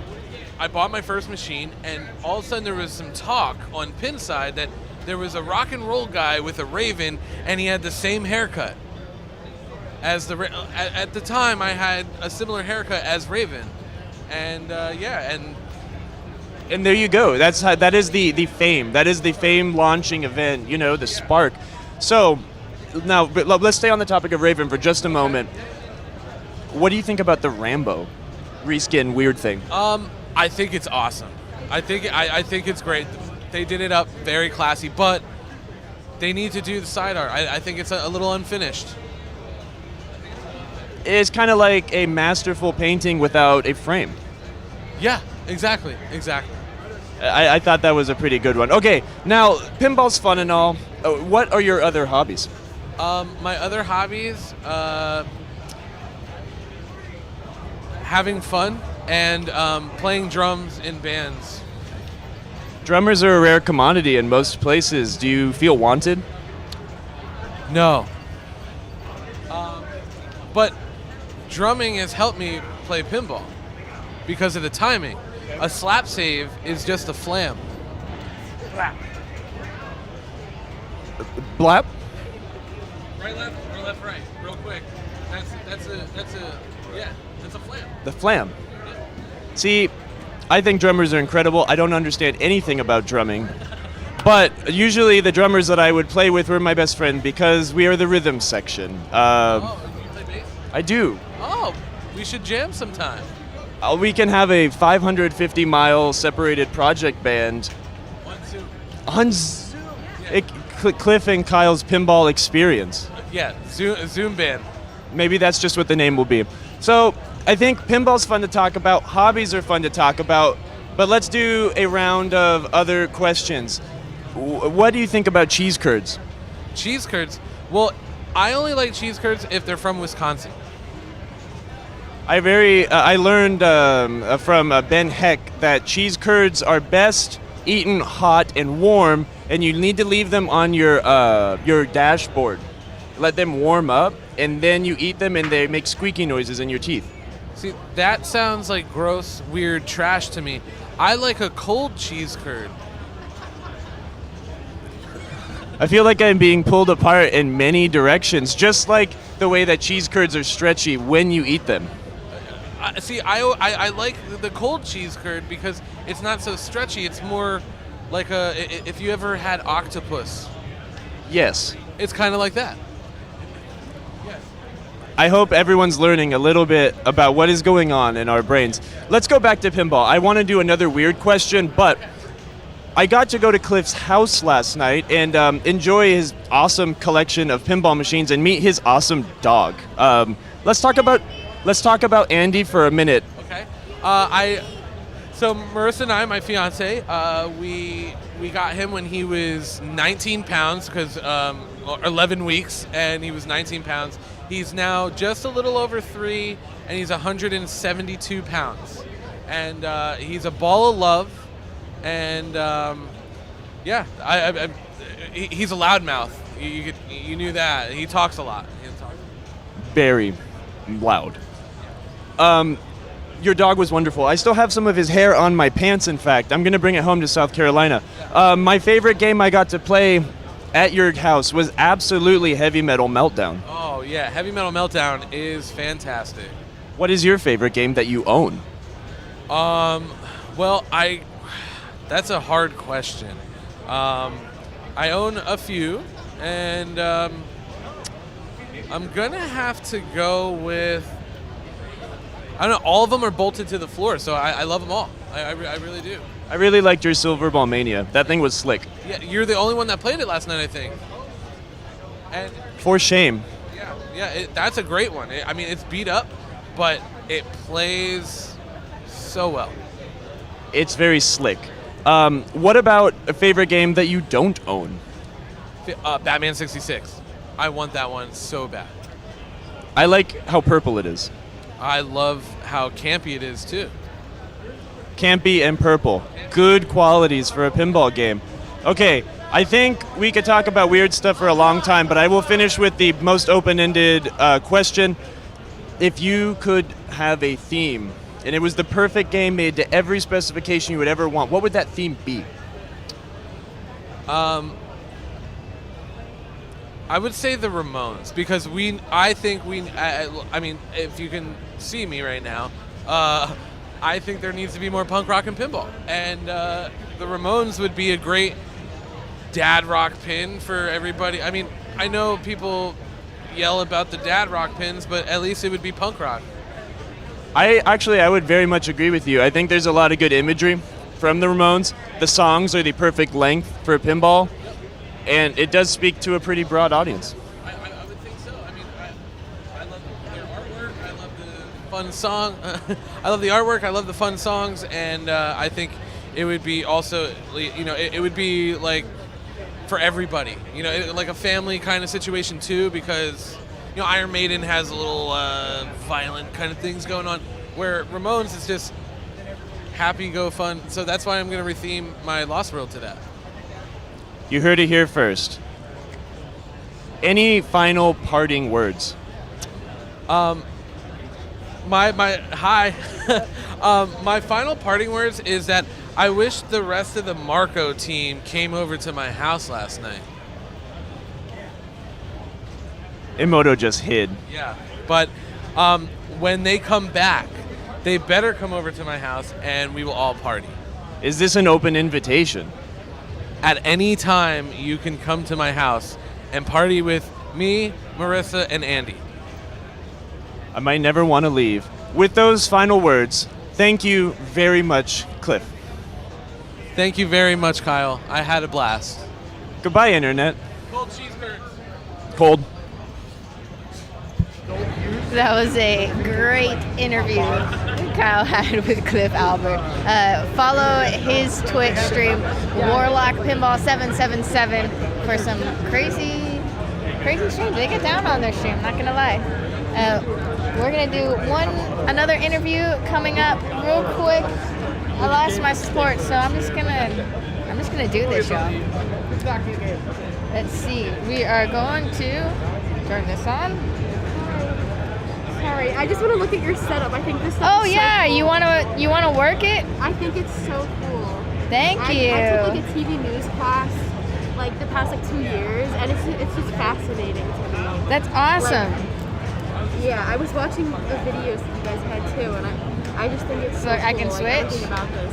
bought my first machine, and all of a sudden there was some talk on Pinside that there was a rock and roll guy with a Raven, and he had the same haircut as the at the time I had a similar haircut as Raven, and And there you go. That is the fame. That is the fame launching event. The spark. So now, but let's stay on the topic of Raven for just a moment. What do you think about the Rambo reskin weird thing? I think it's awesome. I think it's great. They did it up very classy, but they need to do the side art. I think it's a little unfinished. It's kind of like a masterful painting without a frame. Yeah, exactly. I thought that was a pretty good one. Okay, now pinball's fun and all. What are your other hobbies? My other hobbies, having fun and playing drums in bands. Drummers are a rare commodity in most places. Do you feel wanted? No. But drumming has helped me play pinball because of the timing. A slap save is just a flam. Blap? Right, left, or left, right, real quick. That's a flam. The flam. See, I think drummers are incredible. I don't understand anything about drumming. But usually the drummers that I would play with were my best friend because we are the rhythm section. You play bass? I do. Oh, we should jam sometime. We can have a 550-mile separated project band. On Zoom. Cliff and Kyle's pinball experience. Yeah, Zoom band. Maybe that's just what the name will be. So I think pinball's fun to talk about. Hobbies are fun to talk about. But let's do a round of other questions. What do you think about cheese curds? Cheese curds? Well, I only like cheese curds if they're from Wisconsin. I learned from Ben Heck that cheese curds are best eaten hot and warm, and you need to leave them on your dashboard. Let them warm up, and then you eat them, and they make squeaky noises in your teeth. See, that sounds like gross, weird trash to me. I like a cold cheese curd. I feel like I'm being pulled apart in many directions, just like the way that cheese curds are stretchy when you eat them. See, I like the cold cheese curd because it's not so stretchy. It's more like if you ever had octopus. Yes. It's kind of like that. Yes. I hope everyone's learning a little bit about what is going on in our brains. Let's go back to pinball. I want to do another weird question, but I got to go to Cliff's house last night and enjoy his awesome collection of pinball machines and meet his awesome dog. Let's talk about Andy for a minute. Okay. So Marissa and I, my fiance, we got him when he was 19 pounds, because 11 weeks, and he was 19 pounds. He's now just a little over 3, and he's 172 pounds. And he's a ball of love, and he's a loudmouth. You knew that. He talks a lot. Very loud. Your dog was wonderful. I still have some of his hair on my pants, in fact. I'm going to bring it home to South Carolina. My favorite game I got to play at your house was absolutely Heavy Metal Meltdown. Oh, yeah. Heavy Metal Meltdown is fantastic. What is your favorite game that you own? Well, that's a hard question. I own a few, and I'm going to have to go with... I don't know, all of them are bolted to the floor, so I love them all. I really do. I really liked your Silver Ball Mania. That thing was slick. Yeah, you're the only one that played it last night, I think. And For shame. yeah, that's a great one. It's beat up, but it plays so well. It's very slick. What about a favorite game that you don't own? Batman 66. I want that one so bad. I like how purple it is. I love how campy it is, too. Campy and purple. Good qualities for a pinball game. Okay, I think we could talk about weird stuff for a long time, but I will finish with the most open-ended question. If you could have a theme, and it was the perfect game made to every specification you would ever want, what would that theme be? I would say the Ramones, because if you can see me right now, I think there needs to be more punk rock and pinball. And the Ramones would be a great dad rock pin for everybody. I know people yell about the dad rock pins, but at least it would be punk rock. I would very much agree with you. I think there's a lot of good imagery from the Ramones. The songs are the perfect length for a pinball. And it does speak to a pretty broad audience. I would think so. I love their artwork. I love the fun song. I love the artwork. I love the fun songs. And I think it would be also, it would be like for everybody. Like a family kind of situation too, because Iron Maiden has a little violent kind of things going on, where Ramones is just happy, go fun. So that's why I'm going to retheme my Lost World to that. You heard it here first. Any final parting words? My final parting words is that I wish the rest of the Marco team came over to my house last night. Emoto just hid. Yeah, but when they come back, they better come over to my house and we will all party. Is this an open invitation? At any time, you can come to my house and party with me, Marissa, and Andy. I might never want to leave. With those final words, thank you very much, Cliff. Thank you very much, Kyle. I had a blast. Goodbye, Internet. Cold cheese curds. Cold. That was a great interview Kyle had with Cliff Albert. Follow his Twitch stream, Warlock Pinball 777, for some crazy streams. They get down on their stream, not gonna lie. We're gonna do another interview coming up real quick. I lost my support, so I'm just gonna do this, y'all. Let's see. We are going to turn this on. Sorry, I just want to look at your setup. I think this stuff Oh is yeah, so cool. you wanna work it? I think it's so cool. Thank you. I took like a TV news class like the past 2 years, and it's just fascinating to me. That's awesome. Yeah, I was watching the videos that you guys had too, and I just think it's so I cool, can like, switch? everything about this.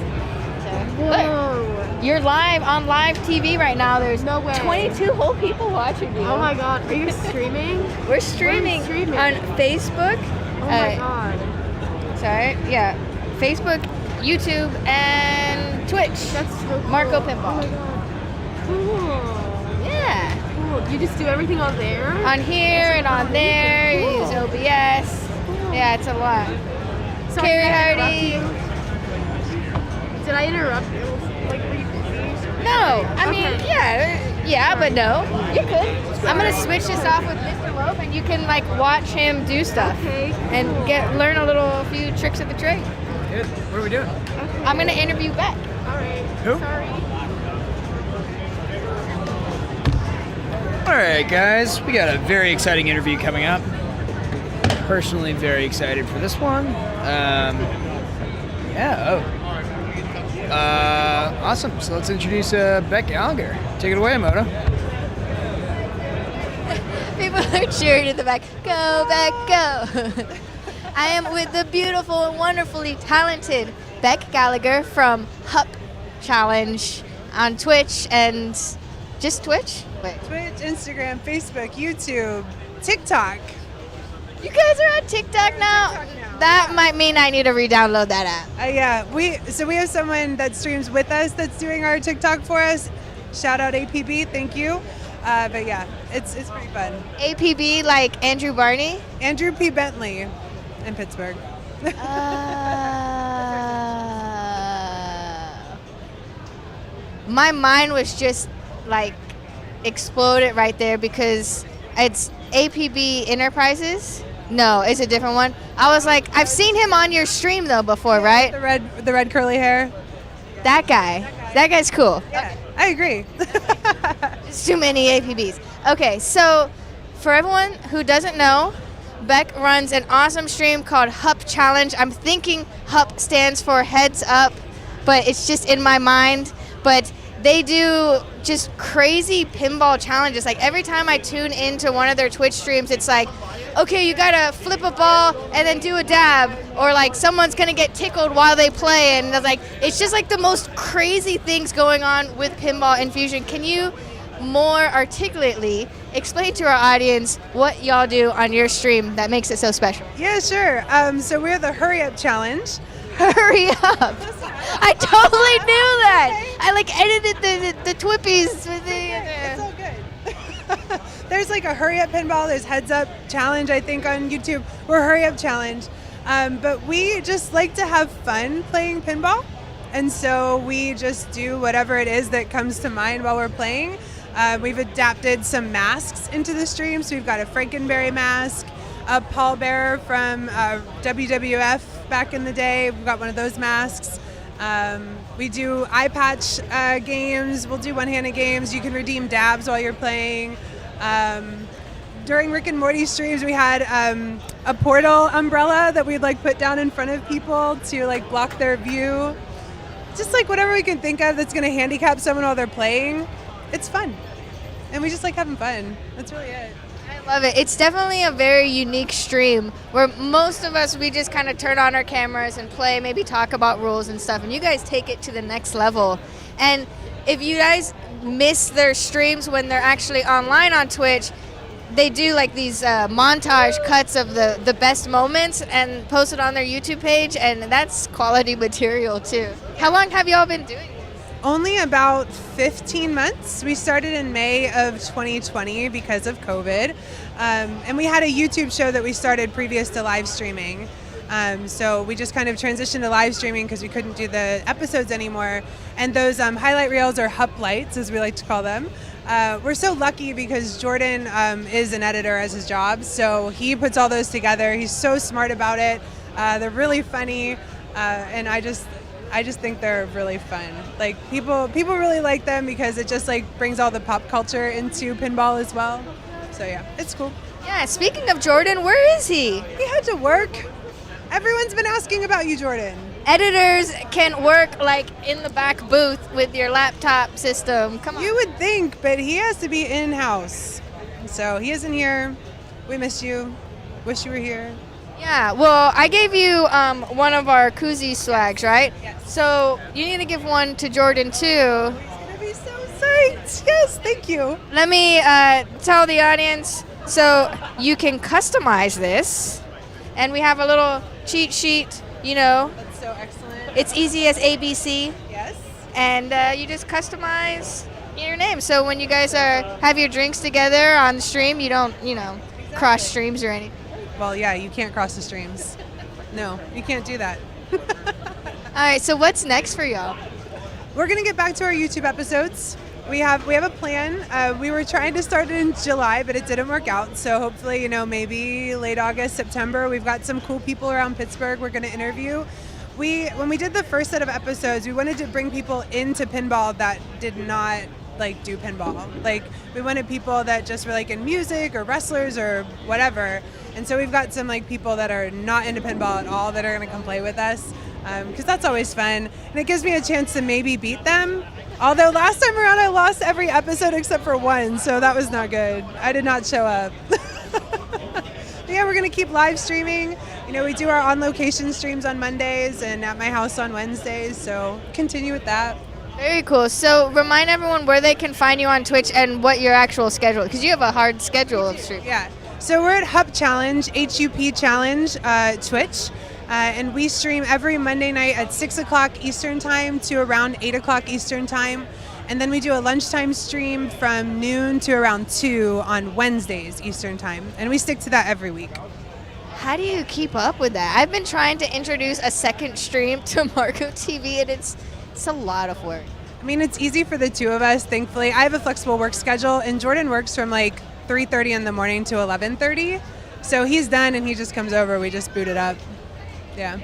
So Whoa. You're live on live TV right now. There's No way. 22 whole people watching you. Oh my god, are you streaming? We're streaming, Where are you streaming? on Facebook. Oh my god. Sorry, yeah. Facebook, YouTube, and Twitch. That's so cool. Marco Oh Pinball. my god. Cool. Yeah. Cool. You just do everything on there? On here and on there. You Cool. use OBS. Cool. Yeah, it's a lot. Sorry, Carrie did I Hardy. interrupt you? Did I interrupt you? Like, were you busy? No, I mean, Okay. yeah, but no. You're good. I'm gonna switch this off with Mr. Loeb, and you can like watch him do stuff Okay, and cool. learn a few tricks of the trade. Good. What are we doing? Okay. I'm gonna interview Beck. Alright. Who? Sorry. All right, guys, we got a very exciting interview coming up. Personally, very excited for this one. Awesome. So let's introduce Beck Gallahger. Take it away, Moto. People are cheering in the back. Go, Beck, go. I am with the beautiful and wonderfully talented Beck Gallahger from HUPChallenge on Twitch and just Twitch? Wait. Twitch, Instagram, Facebook, YouTube, TikTok. You guys are on TikTok now? That might mean I need to re-download that app. Yeah, we have someone that streams with us that's doing our TikTok for us. Shout out APB, thank you. But yeah, it's pretty fun. APB like Andrew Barney? Andrew P. Bentley in Pittsburgh. My mind was just like exploded right there because it's APB Enterprises. No, it's a different one. I was like, I've seen him on your stream though before, right? The red curly hair. That guy. That guy's cool. Yeah, I agree. It's too many APBs. Okay, so for everyone who doesn't know, Beck runs an awesome stream called HUPChallenge. I'm thinking HUP stands for heads up, but it's just in my mind. But they do just crazy pinball challenges. Like every time I tune into one of their Twitch streams, it's like, okay, you gotta flip a ball and then do a dab, or like someone's gonna get tickled while they play, and it's just like the most crazy things going on with pinball infusion. Can you more articulately explain to our audience what y'all do on your stream that makes it so special? Yeah, sure. So we're the Hurry Up Challenge. Hurry up! I totally knew that. I like edited the Twippies with the. It's all good. There's like a Hurry Up Pinball. There's Heads Up Challenge, I think, on YouTube. We're Hurry Up Challenge. But we just like to have fun playing pinball. And so we just do whatever it is that comes to mind while we're playing. We've adapted some masks into the stream. So we've got a Frankenberry mask, a pallbearer from WWF back in the day. We've got one of those masks. We do eye patch games. We'll do one-handed games. You can redeem dabs while you're playing. During Rick and Morty streams, we had a portal umbrella that we'd like put down in front of people to like block their view. Just like whatever we can think of that's going to handicap someone while they're playing. It's fun. And we just like having fun. That's really it. I love it. It's definitely a very unique stream where most of us, we just kind of turn on our cameras and play, maybe talk about rules and stuff. And you guys take it to the next level. And if you guys miss their streams when they're actually online on Twitch, they do like these montage cuts of the best moments and post it on their YouTube page. And that's quality material too. How long have y'all been doing? Only about 15 months. We started in May of 2020 because of COVID. And we had a YouTube show that we started previous to live streaming. So we just kind of transitioned to live streaming because we couldn't do the episodes anymore. And those highlight reels, or HUP lights, as we like to call them, we're so lucky because Jordan is an editor as his job. So he puts all those together. He's so smart about it. They're really funny. And I just think they're really fun. Like people really like them because it just like brings all the pop culture into pinball as well. So yeah, it's cool. Yeah, speaking of Jordan, where is he? He had to work. Everyone's been asking about you, Jordan. Editors can work like in the back booth with your laptop system. Come on. You would think, but he has to be in-house. So he isn't here. We miss you. Wish you were here. Yeah, well, I gave you one of our koozie swags, right? Yes. So you need to give one to Jordan, too. I'd be so psyched. Yes, thank you. Let me tell the audience, so you can customize this, and we have a little cheat sheet, That's so excellent. It's easy as ABC, Yes. and you just customize your name. So when you guys have your drinks together on the stream, you don't, cross streams or anything. Well, yeah, you can't cross the streams. No, you can't do that. All right, so what's next for y'all? We're gonna get back to our YouTube episodes. We have a plan. We were trying to start in July, but it didn't work out. So hopefully, maybe late August, September. We've got some cool people around Pittsburgh we're gonna interview. When we did the first set of episodes, we wanted to bring people into pinball that did not do pinball. We wanted people that just were in music or wrestlers or whatever. And so we've got some people that are not into pinball at all that are gonna come play with us. Because that's always fun, and it gives me a chance to maybe beat them. Although last time around I lost every episode except for one, so that was not good. I did not show up. But yeah, we're gonna keep live streaming. We do our on-location streams on Mondays and at my house on Wednesdays, so continue with that. Very cool. So remind everyone where they can find you on Twitch and what your actual schedule, because you have a hard schedule of streams. Yeah, so we're at HUPChallenge, HUPChallenge, Twitch. And we stream every Monday night at 6 o'clock Eastern Time to around 8 o'clock Eastern Time. And then we do a lunchtime stream from noon to around 2 on Wednesdays Eastern Time. And we stick to that every week. How do you keep up with that? I've been trying to introduce a second stream to MarcoTV, and it's a lot of work. I mean, it's easy for the two of us, thankfully. I have a flexible work schedule, and Jordan works from 3:30 in the morning to 11:30. So he's done, and he just comes over. We just boot it up. Yeah.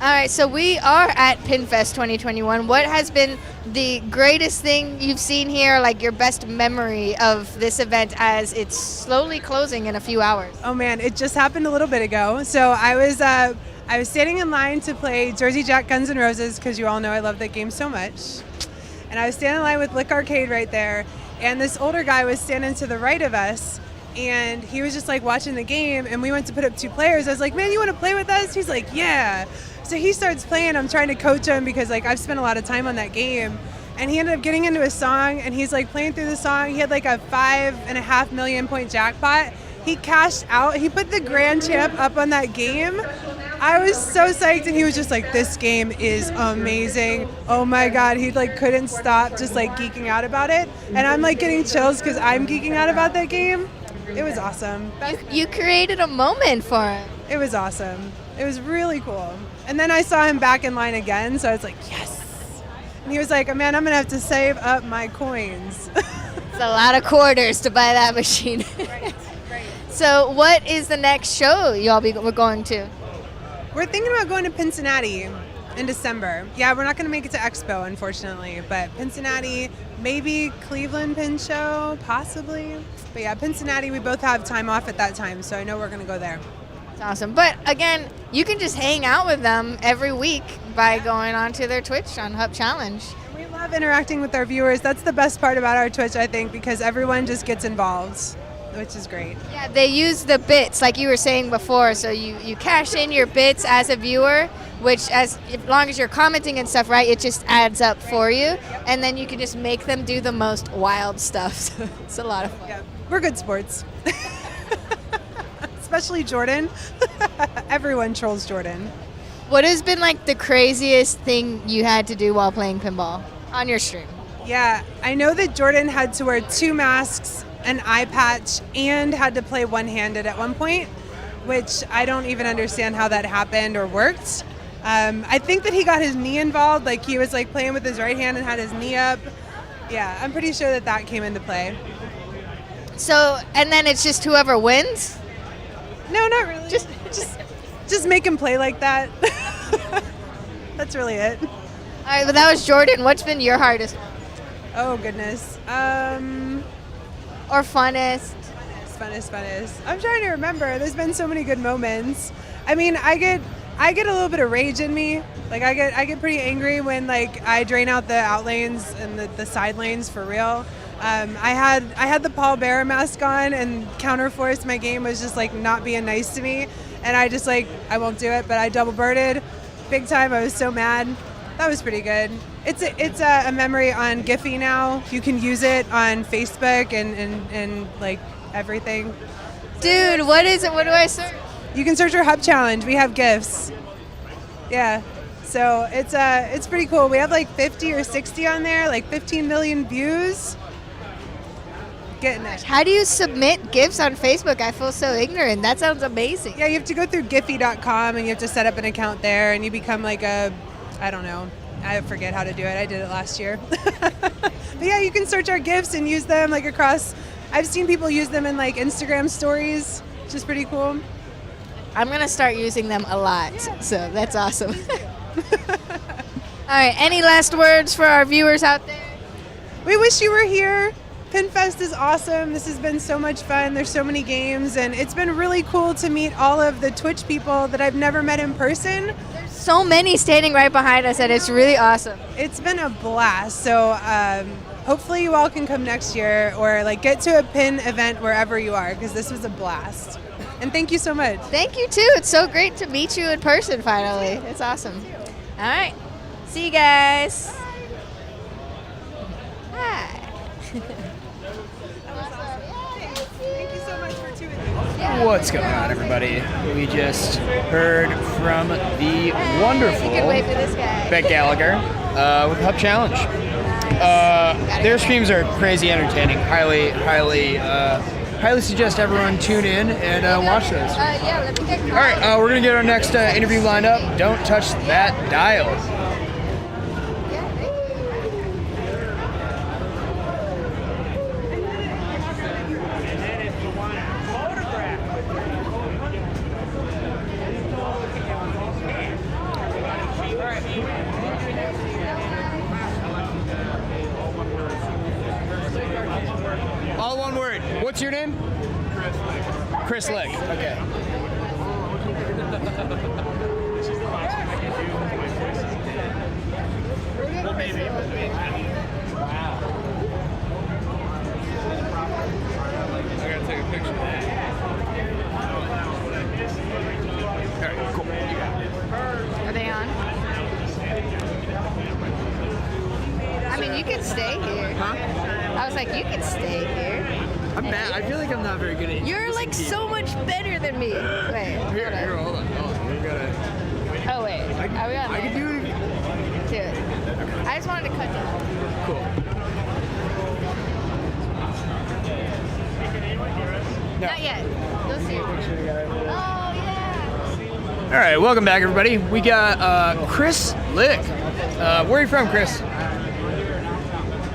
All right, so we are at Pinfest 2021. What has been the greatest thing you've seen here, your best memory of this event as it's slowly closing in a few hours? Oh man, it just happened a little bit ago. So I was standing in line to play Jersey Jack Guns N' Roses, because you all know I love that game so much. And I was standing in line with Lickarcade right there, and this older guy was standing to the right of us. And he was just watching the game, and we went to put up 2 players. I was like, man, you want to play with us? He's like, yeah. So he starts playing. I'm trying to coach him because I've spent a lot of time on that game. And he ended up getting into a song, and he's playing through the song. He had a 5.5 million point jackpot. He cashed out. He put the grand champ up on that game. I was so psyched, and he was just this game is amazing. Oh my God. He couldn't stop just geeking out about it. And I'm getting chills because I'm geeking out about that game. It was awesome. You created a moment for him. It was awesome. It was really cool. And then I saw him back in line again, so I was like, yes. And he was like, man, I'm going to have to save up my coins. It's a lot of quarters to buy that machine. Right. So what is the next show we're going to? We're thinking about going to Cincinnati in December. Yeah, we're not going to make it to Expo, unfortunately, but Cincinnati, maybe Cleveland Pin Show, possibly. But yeah, Cincinnati, we both have time off at that time, so I know we're going to go there. That's awesome. But again, you can just hang out with them every week by going onto their Twitch on HUPChallenge. We love interacting with our viewers. That's the best part about our Twitch, I think, because everyone just gets involved, which is great. Yeah, they use the bits, like you were saying before, so you cash in your bits as a viewer, which as long as you're commenting and stuff, right, it just adds up for you, and then you can just make them do the most wild stuff. So it's a lot of fun. Yeah, we're good sports. Especially Jordan. Everyone trolls Jordan. What has been the craziest thing you had to do while playing pinball on your stream? Yeah, I know that Jordan had to wear 2 masks, an eye patch, and had to play one-handed at one point, which I don't even understand how that happened or worked. I think that he got his knee involved, he was playing with his right hand and had his knee up. Yeah, I'm pretty sure that came into play. So, and then it's just whoever wins? No, not really. Just make him play like that. That's really it. All right, but that was Jordan. What's been your hardest? Oh goodness. Or funnest? Funnest. I'm trying to remember. There's been so many good moments. I mean, I get a little bit of rage in me. I get pretty angry when I drain out the out lanes and the side lanes for real. I had the Paul Bearer mask on, and Counterforce, my game, was just not being nice to me. and I just I won't do it, but I double birded big time. I was so mad. That was pretty good. It's a memory on Giphy now. You can use it on Facebook and like everything. Dude, what is it? What do I search? You can search our HUPChallenge. We have GIFs. Yeah. So it's pretty cool. We have like 50 or 60 on there, like 15 million views. Getting it. How do you submit GIFs on Facebook? I feel so ignorant. That sounds amazing. Yeah, you have to go through Giphy.com and you have to set up an account there, and you become like I don't know. I forget how to do it. I did it last year. But yeah, you can search our GIFs and use them like across. I've seen people use them in like Instagram stories, which is pretty cool. I'm going to start using them a lot, so that's awesome. All right, any last words for our viewers out there? We wish you were here. Pinfest is awesome. This has been so much fun. There's so many games, and it's been really cool to meet all of the Twitch people that I've never met in person. There's so many standing right behind us, and it's really awesome. It's been a blast. So hopefully you all can come next year, or like get to a pin event wherever you are, because this was a blast. And thank you so much. Thank you too. It's so great to meet you in person finally. It's awesome. All right. See you guys. Hi. Thank you so much for tuning in. What's going on, everybody? We just heard from the wonderful You can wait for this guy. Beck Gallahger with HUPChallenge. Their streams are crazy entertaining. Highly suggest everyone tune in and watch those. Yeah, let me get All right, we're gonna get our next interview lined up. Don't touch that dial. All one word. What's your name? Chris Lick. Okay. I gotta take a picture. All right, cool. Are they on? I mean, you can stay here. I was like, you can stay here. I'm bad. I feel like I'm not very good at You're like so much better than me. Wait, Hold on. We gotta. Oh wait, are we on? I can do it. Do it. I just wanted to cut down. Cool. No. Not yet. You'll see. Oh yeah. All right, welcome back, everybody. We got Chris Lick. Where are you from, Chris?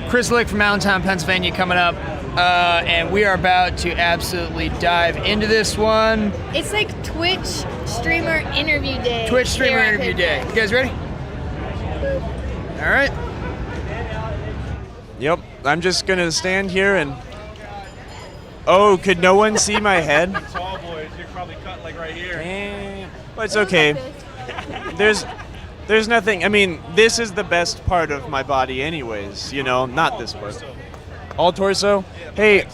Chris Lick from Allentown, Pennsylvania, coming up. And we are about to absolutely dive into this one. It's like Twitch streamer interview day. Twitch streamer here at interview day. Pinball. You guys ready? All right. Yep, I'm just gonna stand here and. Oh, could no one see my head? Tall boys, you're probably cut like right here. Damn. But it's okay. There's nothing. I mean, this is the best part of my body, anyways. You know, not this part. All torso. Hey,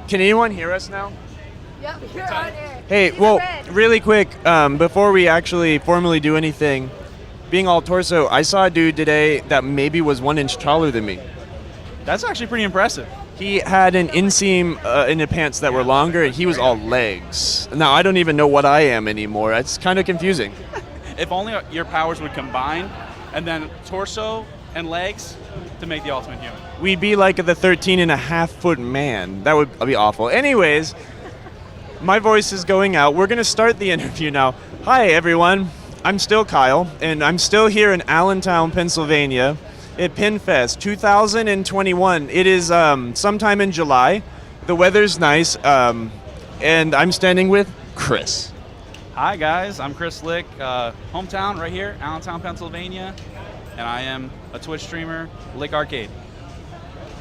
can anyone hear us now? Yep, you're on air. Hey, See the well, red. really quick, before we actually formally do anything, being all torso, I saw a dude today that maybe was 1 inch taller than me. That's actually pretty impressive. He had an inseam in the pants that were longer, and he was all legs. Now, I don't even know what I am anymore. It's kind of confusing. If only your powers would combine, and then torso and legs to make the ultimate human. We'd be like the 13.5-foot man. That would be awful. Anyways, my voice is going out. We're going to start the interview now. Hi, everyone. I'm still Kyle, and I'm still here in Allentown, Pennsylvania at Pinfest 2021. It is sometime in July. The weather's nice, and I'm standing with Chris. Hi guys, I'm Chris Lick, hometown right here, Allentown, Pennsylvania, and I am a Twitch streamer, Lickarcade.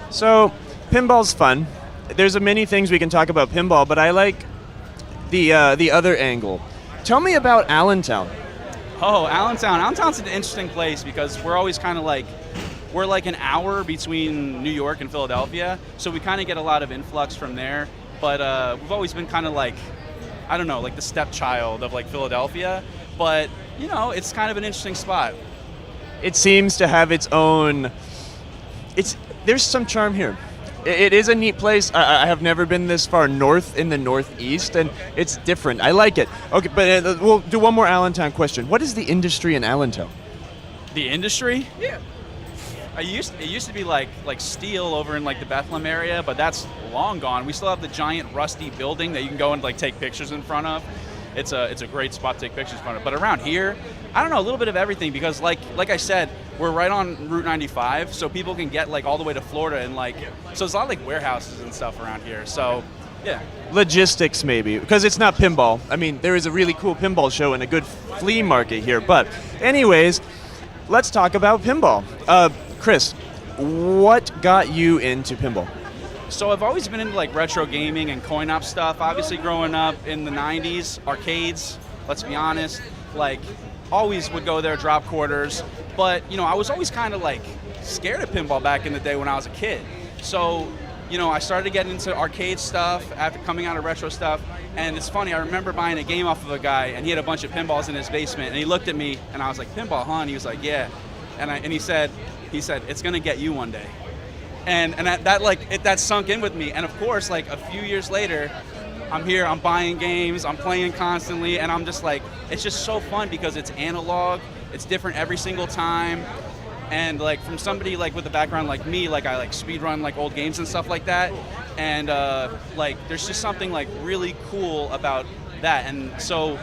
So, pinball's fun. There's many things we can talk about pinball, but I like the other angle. Tell me about Allentown. Oh, Allentown. Allentown's an interesting place because we're always kind of like, we're like an hour between New York and Philadelphia, so we kind of get a lot of influx from there. But we've always been kind of like, I don't know, like the stepchild of like Philadelphia, but you know, it's kind of an interesting spot. It seems to have its own. There's some charm here. It is a neat place. I have never been this far north in the Northeast, and it's different. I like it. Okay, but we'll do one more Allentown question. What is the industry in Allentown? The industry? Yeah. It used to be like steel over in like the Bethlehem area, but that's long gone. We still have the giant rusty building that you can go and like take pictures in front of. It's a great spot to take pictures in front of. But around here, I don't know, a little bit of everything, because like I said, we're right on Route 95, so people can get like all the way to Florida, and like, so there's a lot of like warehouses and stuff around here. So yeah. Logistics maybe, because it's not pinball. I mean, there is a really cool pinball show and a good flea market here. But anyways, let's talk about pinball. Chris, what got you into pinball? So I've always been into like retro gaming and coin-op stuff. Obviously growing up in the 90s, arcades, let's be honest, like always would go there, drop quarters. But, you know, I was always kind of like scared of pinball back in the day when I was a kid. So, you know, I started getting into arcade stuff after coming out of retro stuff. And it's funny, I remember buying a game off of a guy, and he had a bunch of pinballs in his basement, and he looked at me and I was like, "Pinball, huh?" And he was like, "Yeah." And he said, "It's gonna get you one day." And that sunk in with me. And of course, like a few years later, I'm here, I'm buying games, I'm playing constantly, and I'm just like, it's just so fun because it's analog, it's different every single time. And like from somebody like with a background like me, like I like speed run like old games and stuff like that. And like there's just something like really cool about that. And so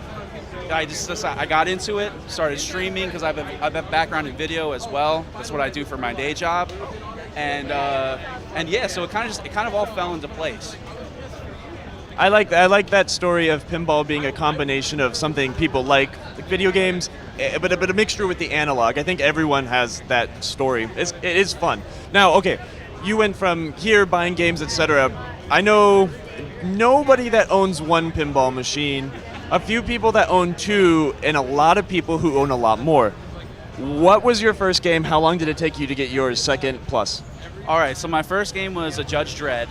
I got into it, started streaming because I have a background in video as well. That's what I do for my day job. And yeah, so it kind of all fell into place. I like that story of pinball being a combination of something people like video games, but a mixture with the analog. I think everyone has that story. It is fun. Now, okay, you went from here buying games, etc. I know nobody that owns one pinball machine, a few people that own two, and a lot of people who own a lot more. What was your first game? How long did it take you to get yours second plus? All right, so my first game was a Judge Dredd,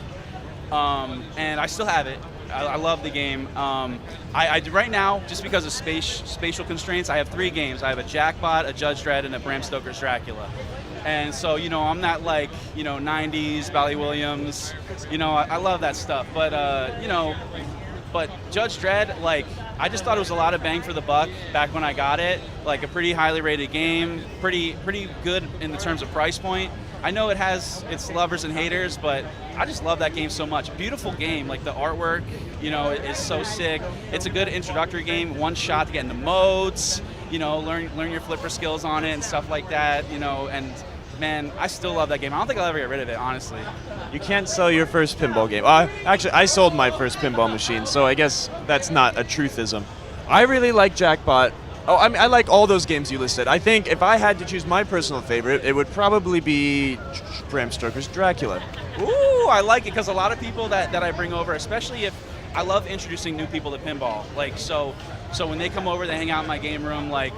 and I still have it. I love the game. I right now, just because of spatial constraints, I have 3 games. I have a Jackpot, a Judge Dredd, and a Bram Stoker's Dracula. And so, you know, I'm not like, you know, 90s, Bally Williams. You know, I love that stuff. But, you know, but Judge Dredd, like, I just thought it was a lot of bang for the buck back when I got it. Like a pretty highly rated game, pretty good in the terms of price point. I know it has its lovers and haters, but I just love that game so much. Beautiful game, like the artwork, you know, is so sick. It's a good introductory game, one shot to get into modes, you know, learn your flipper skills on it and stuff like that, you know, and man, I still love that game. I don't think I'll ever get rid of it, honestly. You can't sell your first pinball game. Actually, I sold my first pinball machine, so I guess that's not a truthism. I really like Jackpot. Oh, I mean, I like all those games you listed. I think if I had to choose my personal favorite, it would probably be Bram Stoker's Dracula. Ooh, I like it because a lot of people that I bring over, especially if I love introducing new people to pinball. Like, so when they come over, they hang out in my game room, like,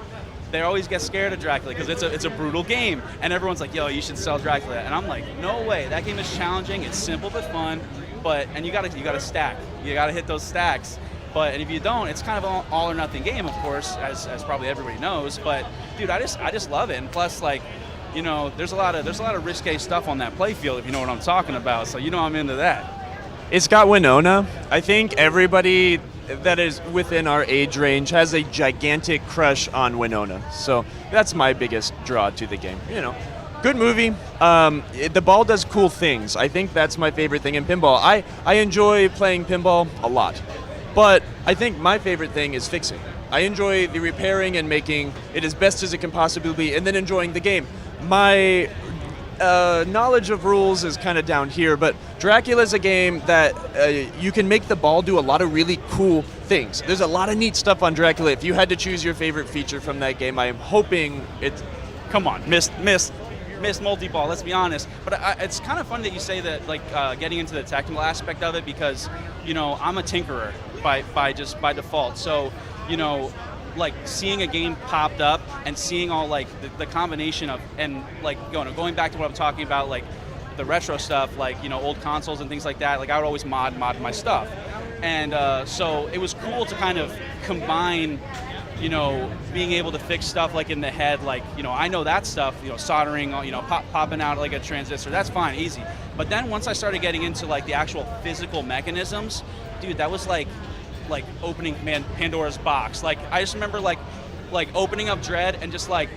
they always get scared of Dracula because it's a brutal game, and everyone's like, "Yo, you should sell Dracula," and I'm like, "No way! That game is challenging. It's simple but fun, and you gotta stack. You gotta hit those stacks. And if you don't, it's kind of an all or nothing game, of course, as probably everybody knows. But dude, I just love it, and plus, like, you know, there's a lot of risque stuff on that playfield, if you know what I'm talking about. So you know I'm into that. It's got Winona. I think everybody that is within our age range has a gigantic crush on Winona. So that's my biggest draw to the game. You know, good movie. The ball does cool things. I think that's my favorite thing in pinball. I enjoy playing pinball a lot, but I think my favorite thing is fixing. I enjoy the repairing and making it as best as it can possibly be, and then enjoying the game. My knowledge of rules is kind of down here, but Dracula is a game that you can make the ball do a lot of really cool things. There's a lot of neat stuff on Dracula. If you had to choose your favorite feature from that game, I am hoping it's... Come on, missed multi-ball, let's be honest. But it's kind of fun that you say that, like, getting into the technical aspect of it, because, you know, I'm a tinkerer by default. So, you know, like seeing a game popped up and seeing all like the combination of, and like going back to what I'm talking about, like the retro stuff, like, you know, old consoles and things like that, like I would always mod my stuff. And so it was cool to kind of combine, being able to fix stuff like in the head, like, I know that stuff, soldering, popping out like a transistor, that's fine, easy. But then once I started getting into like the actual physical mechanisms, dude, that was like opening Pandora's box. Like I just remember like opening up Dread and just like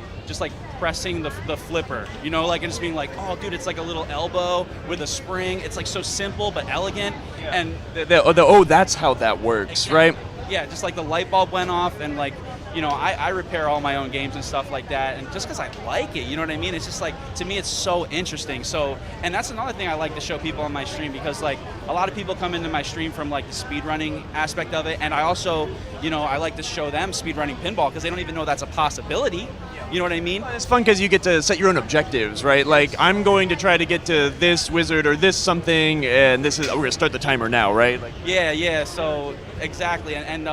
pressing the flipper, and just being like, oh dude, it's like a little elbow with a spring. It's like so simple but elegant. Yeah. And that's how that works, exactly. Right? Yeah, just like the light bulb went off, and like, I repair all my own games and stuff like that, and just because I like it, you know what I mean? It's just like, to me, it's so interesting. So, and that's another thing I like to show people on my stream, because like a lot of people come into my stream from like the speedrunning aspect of it, and I also, I like to show them speedrunning pinball because they don't even know that's a possibility. You know what I mean? It's fun because you get to set your own objectives, right? Like, I'm going to try to get to this wizard or this something, and we're going to start the timer now, right? Like, yeah, so exactly, and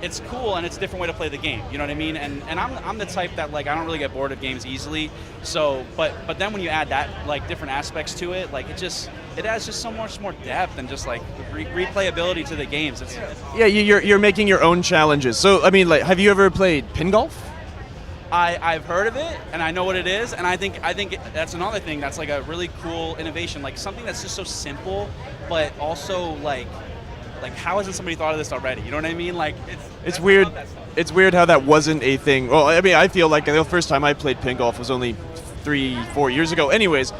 it's cool, and it's a different way to play the game, you know what I mean? And I'm the type that, like, I don't really get bored of games easily, so, but then when you add that, like, different aspects to it, like, it adds just so much more depth and just, like, replayability to the games. Yeah, you're making your own challenges. So, I mean, like, have you ever played pin golf? I've heard of it, and I know what it is, and I think that's another thing that's like a really cool innovation, like something that's just so simple, but also like how hasn't somebody thought of this already? You know what I mean? Like it's weird. It's weird how that wasn't a thing. Well, I mean, I feel like the first time I played pin golf was only 3-4 years ago. Anyways,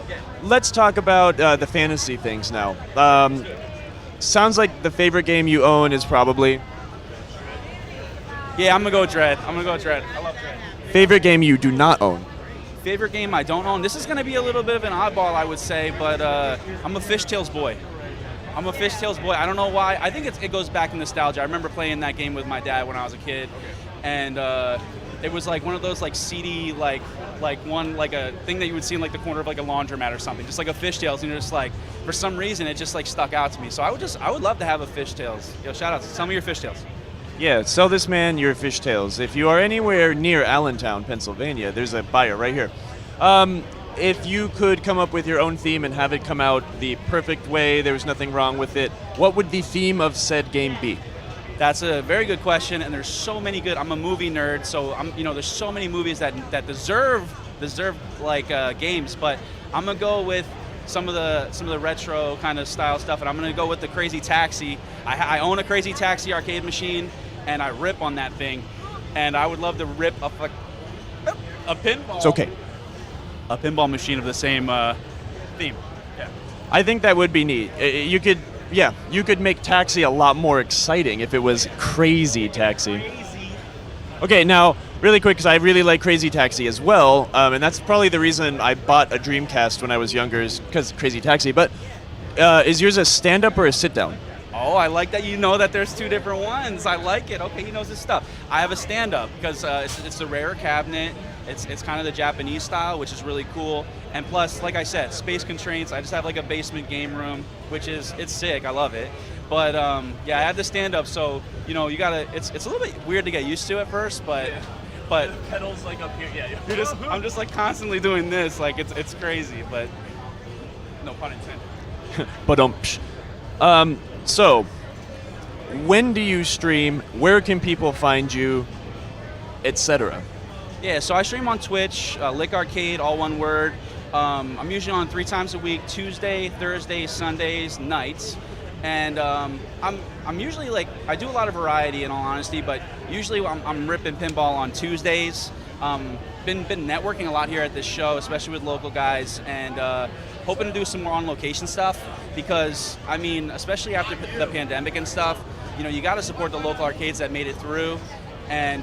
let's talk about the fantasy things now. Sounds like the favorite game you own is probably. Yeah, I'm gonna go Dread. I love Dread. Favorite game you do not own? Favorite game I don't own? This is going to be a little bit of an oddball, I would say, but I'm a Fishtails boy. I don't know why. I think it goes back to nostalgia. I remember playing that game with my dad when I was a kid, and it was like one of those like seedy, like a thing that you would see in like the corner of like a laundromat or something, just like a Fishtails, and you're just like, for some reason it just like stuck out to me. So I would love to have a Fishtails. Yo, shout out to some of your Fishtails. Yeah, sell this man your fishtails. If you are anywhere near Allentown, Pennsylvania, there's a buyer right here. If you could come up with your own theme and have it come out the perfect way, there was nothing wrong with it, what would the theme of said game be? That's a very good question, and there's so many good. I'm a movie nerd, so there's so many movies that deserve like games, but I'm gonna go with some of the retro kind of style stuff, and I'm gonna go with the Crazy Taxi. I own a Crazy Taxi arcade machine, and I rip on that thing, and I would love to rip a pinball. It's okay. A pinball machine of the same theme. Yeah. I think that would be neat. You could make Taxi a lot more exciting if it was Crazy Taxi. Okay, now, really quick, because I really like Crazy Taxi as well, and that's probably the reason I bought a Dreamcast when I was younger, is because Crazy Taxi. But is yours a stand-up or a sit-down? Oh, I like that you know that there's two different ones. I like it. Okay, he knows his stuff. I have a stand-up because it's a rare cabinet. It's kind of the Japanese style, which is really cool. And plus, like I said, space constraints. I just have like a basement game room, it's sick. I love it. But yeah, I have the stand-up, so you gotta. It's a little bit weird to get used to at first, but. Yeah. But the pedals like up here, yeah. I'm just like constantly doing this, like it's crazy, but no pun intended. So, when do you stream? Where can people find you, etc.? Yeah, so I stream on Twitch, Lickarcade, all one word. I'm usually on 3 times a week: Tuesday, Thursday, Sundays, nights. And I'm usually like, I do a lot of variety in all honesty, but usually I'm ripping pinball on Tuesdays. Been networking a lot here at this show, especially with local guys, and hoping to do some more on location stuff, because I mean, especially after the pandemic and stuff, you got to support the local arcades that made it through, and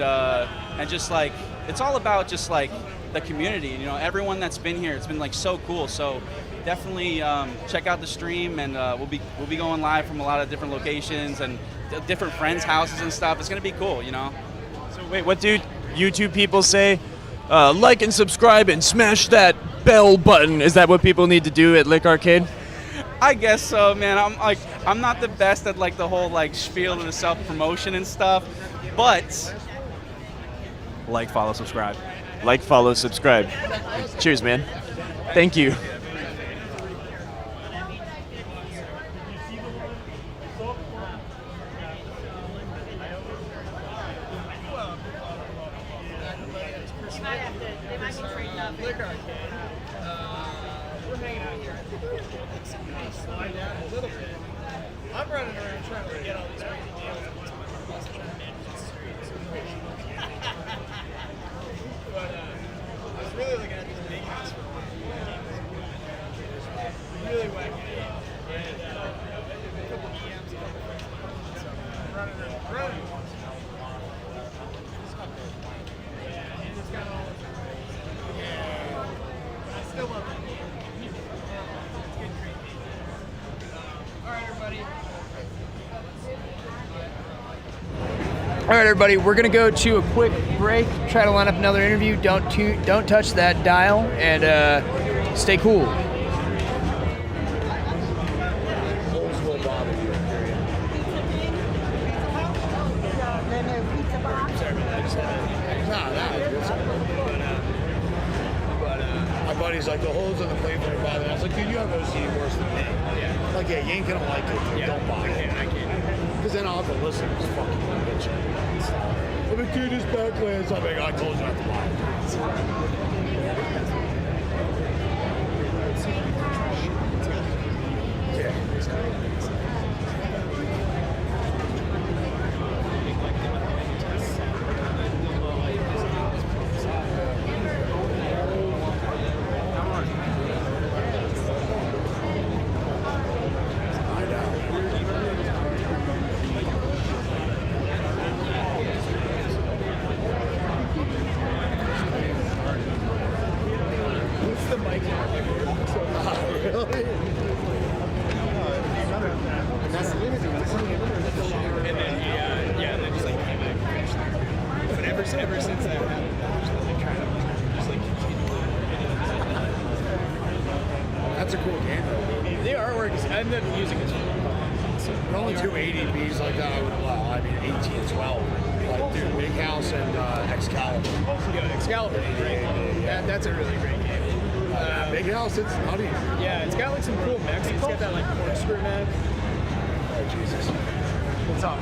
just like, it's all about just like the community, everyone that's been here. It's been like so cool. So definitely check out the stream, and we'll be going live from a lot of different locations and different friends' houses and stuff. It's gonna be cool, So wait, what do YouTube people say? Like and subscribe and smash that bell button. Is that what people need to do at Lickarcade? I guess so, man. I'm not the best at like the whole like spiel and the self-promotion and stuff, but like, follow, subscribe. Like, follow, subscribe. Cheers, man. Thank you. slide down a little bit. I'm running around trying to get all these crazy deals. Trying to manage the streets. But I was really looking at this big house for really wacky. And a couple EMs, a couple friends. So I'm running around. Yeah, and it's got all this. Yeah. But I still love it. It's getting creepy. All right, everybody. All right, everybody. We're gonna go to a quick break. Try to line up another interview. Don't touch that dial, and stay cool. My buddy's like, the holes in the plate for your father. I was like, dude, you have OCD worse than me. Yeah. Like, yeah, you ain't gonna like it. Dude. Don't buy it. I can't. Because then I'll have to listen to this fucking bitch. I'm like, dude, this backlands. I'm like, I told you not to buy it. Ever since that happened, I was like trying to just like That's a cool game, though. the artwork is, and the music is There are only two ADBs like that I would allow. I mean, 18, 12. Like, dude, Big House and Excalibur. Yeah, Excalibur. Yeah. That's a really great game. Big House, it's nutty. Yeah, it's got like some cool mechs. It's got that like corkscrew mech. Oh, Jesus. What's up?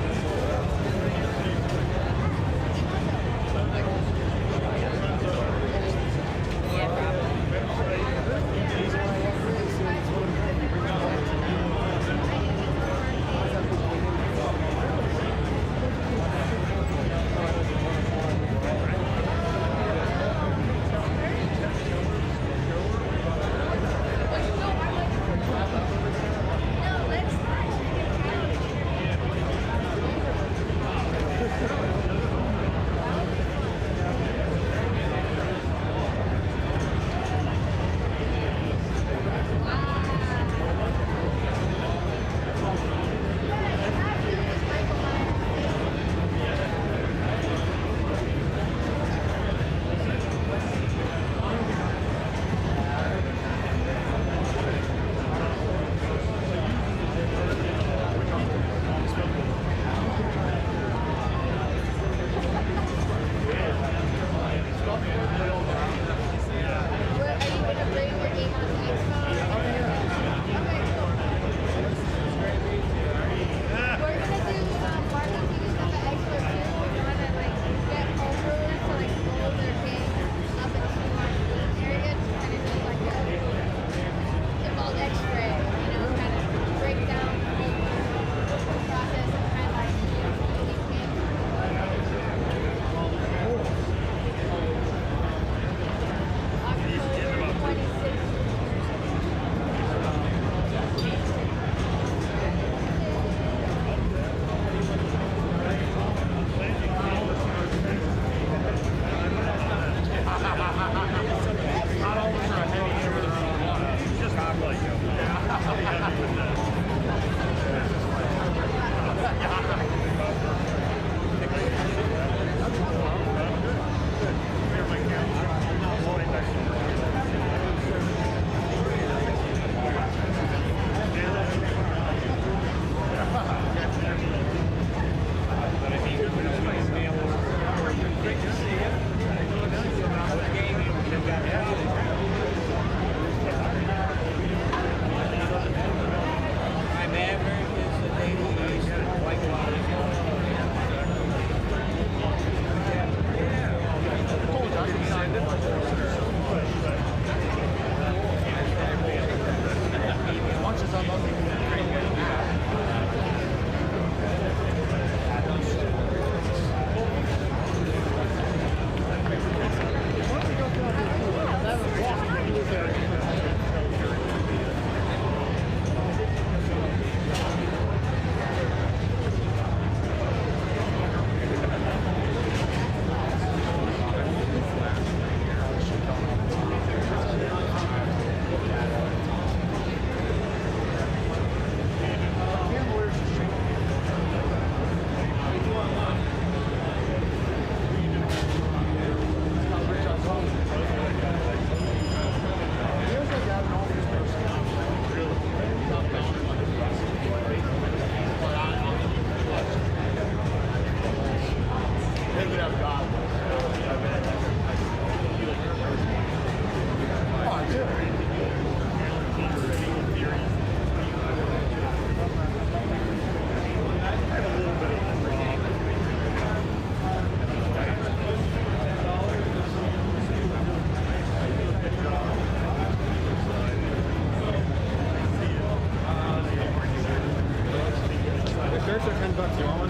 Shirts are $10. You want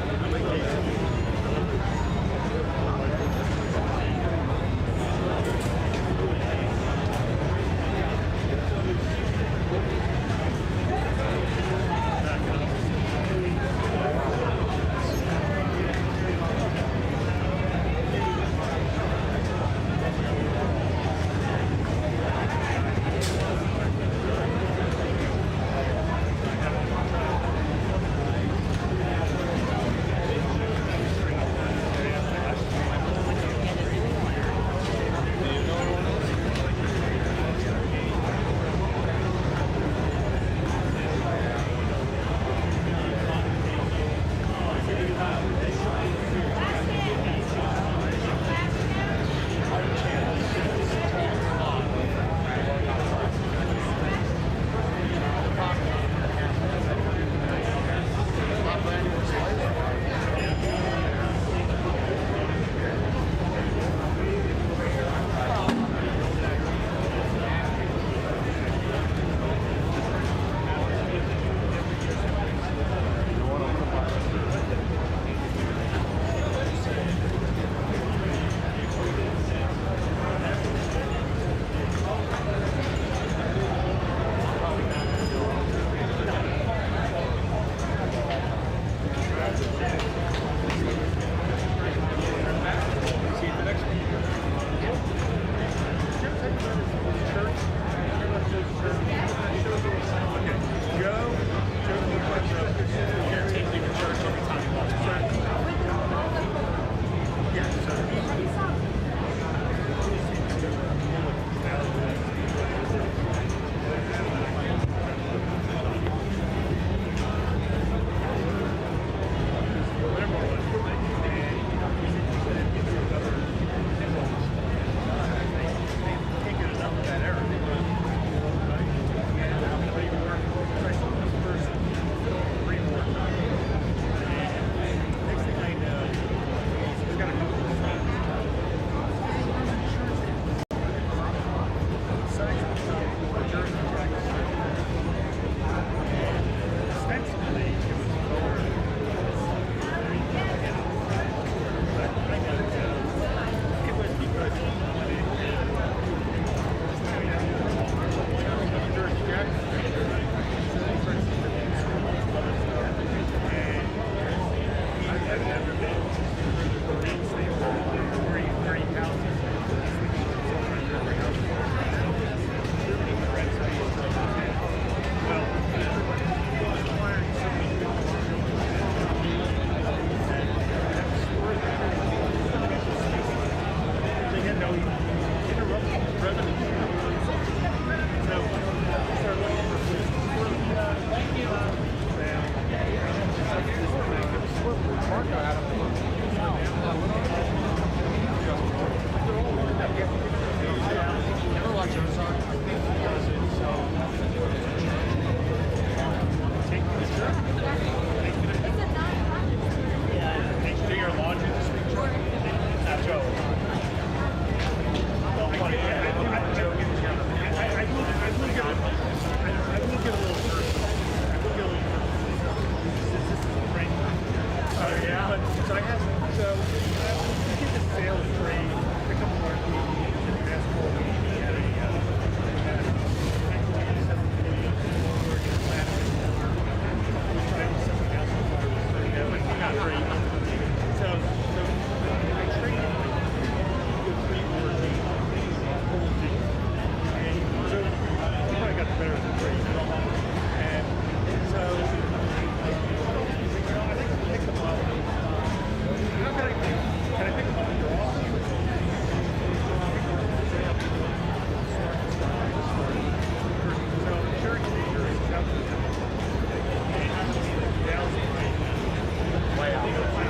one?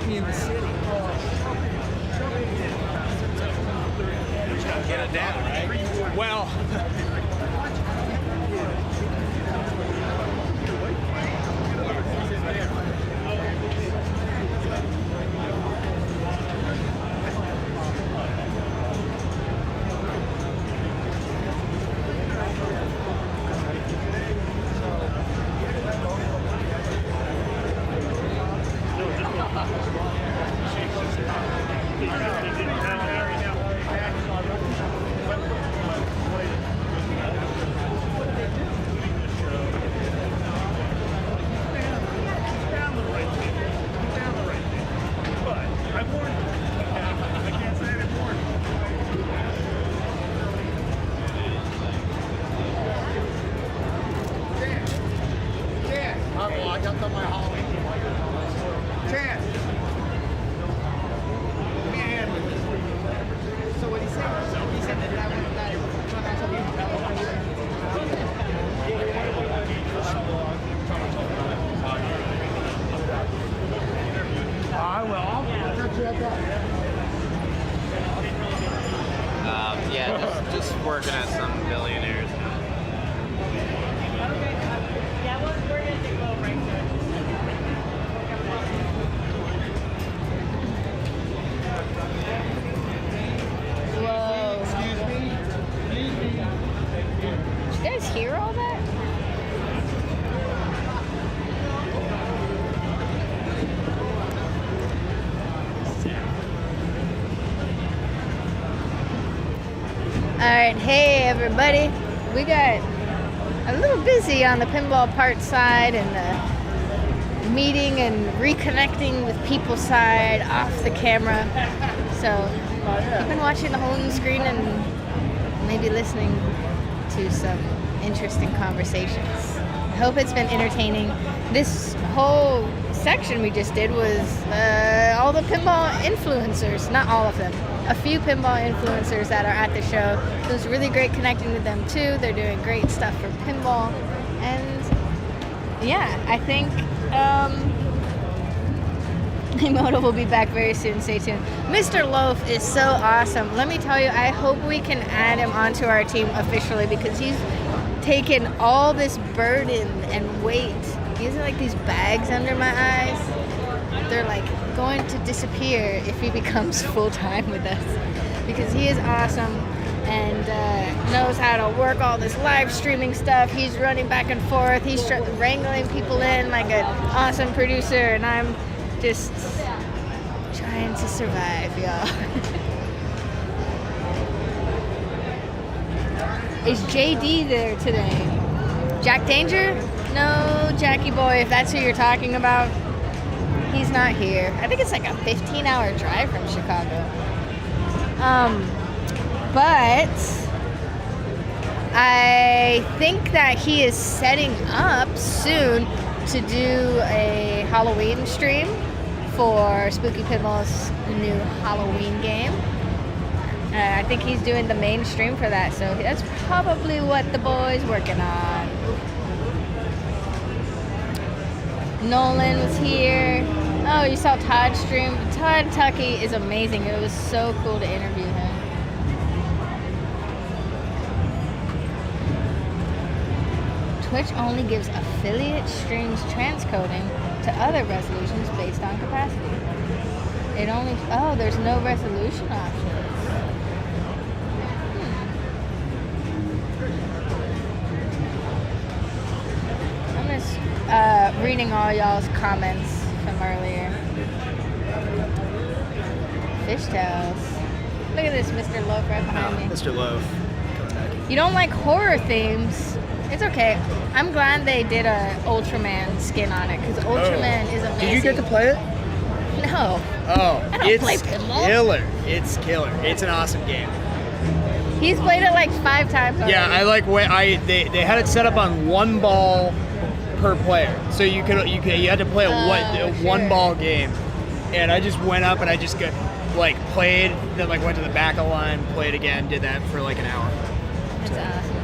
me in the city. Get it down, right? Well. Yeah, just working at some billionaires now. Whoa. Did you guys hear all that? Alright, hey everybody. We got a little busy on the pinball part side and the meeting and reconnecting with people side off the camera. So I've been watching the home screen and maybe listening to some interesting conversations. I hope it's been entertaining. This whole section we just did was all the pinball influencers, not all of them. A few pinball influencers that are at the show. It was really great connecting with them too. They're doing great stuff for pinball. And yeah, I think Emoto will be back very soon. Stay tuned. Mr. Loaf is so awesome. Let me tell you, I hope we can add him onto our team officially because he's taken all this burden and weight. He has like these bags under my eyes. They're like going to disappear if he becomes full-time with us because he is awesome and knows how to work all this live streaming stuff. He's running back and forth. He's wrangling people in like an awesome producer, and I'm just trying to survive, y'all. Is JD there today? Jack Danger? No, Jackie boy, if that's who you're talking about. He's not here. I think it's like a 15-hour drive from Chicago. But I think that he is setting up soon to do a Halloween stream for Spooky Pinball's new Halloween game. I think he's doing the main stream for that, so that's probably what the boy's working on. Nolan was here. Oh, you saw Todd's stream. Todd Tucky is amazing. It was so cool to interview him. Twitch only gives affiliate streams transcoding to other resolutions based on capacity. It only, oh, there's no resolution options. I'm just reading all y'all's comments from earlier. Fishtails. Look at this, Mr. Loaf right behind me. Mr. Loaf. You don't like horror themes? It's okay. I'm glad they did a Ultraman skin on it because Ultraman is amazing. Did you get to play it? No. Oh, I don't play pinball. Killer. It's killer. It's an awesome game. He's played it like 5 times already. Yeah, I like they had it set up on 1 ball per player, so you had to play a one ball game, and I just went up and I just played, then went to the back of the line, played again, did that for like an hour. That's awesome.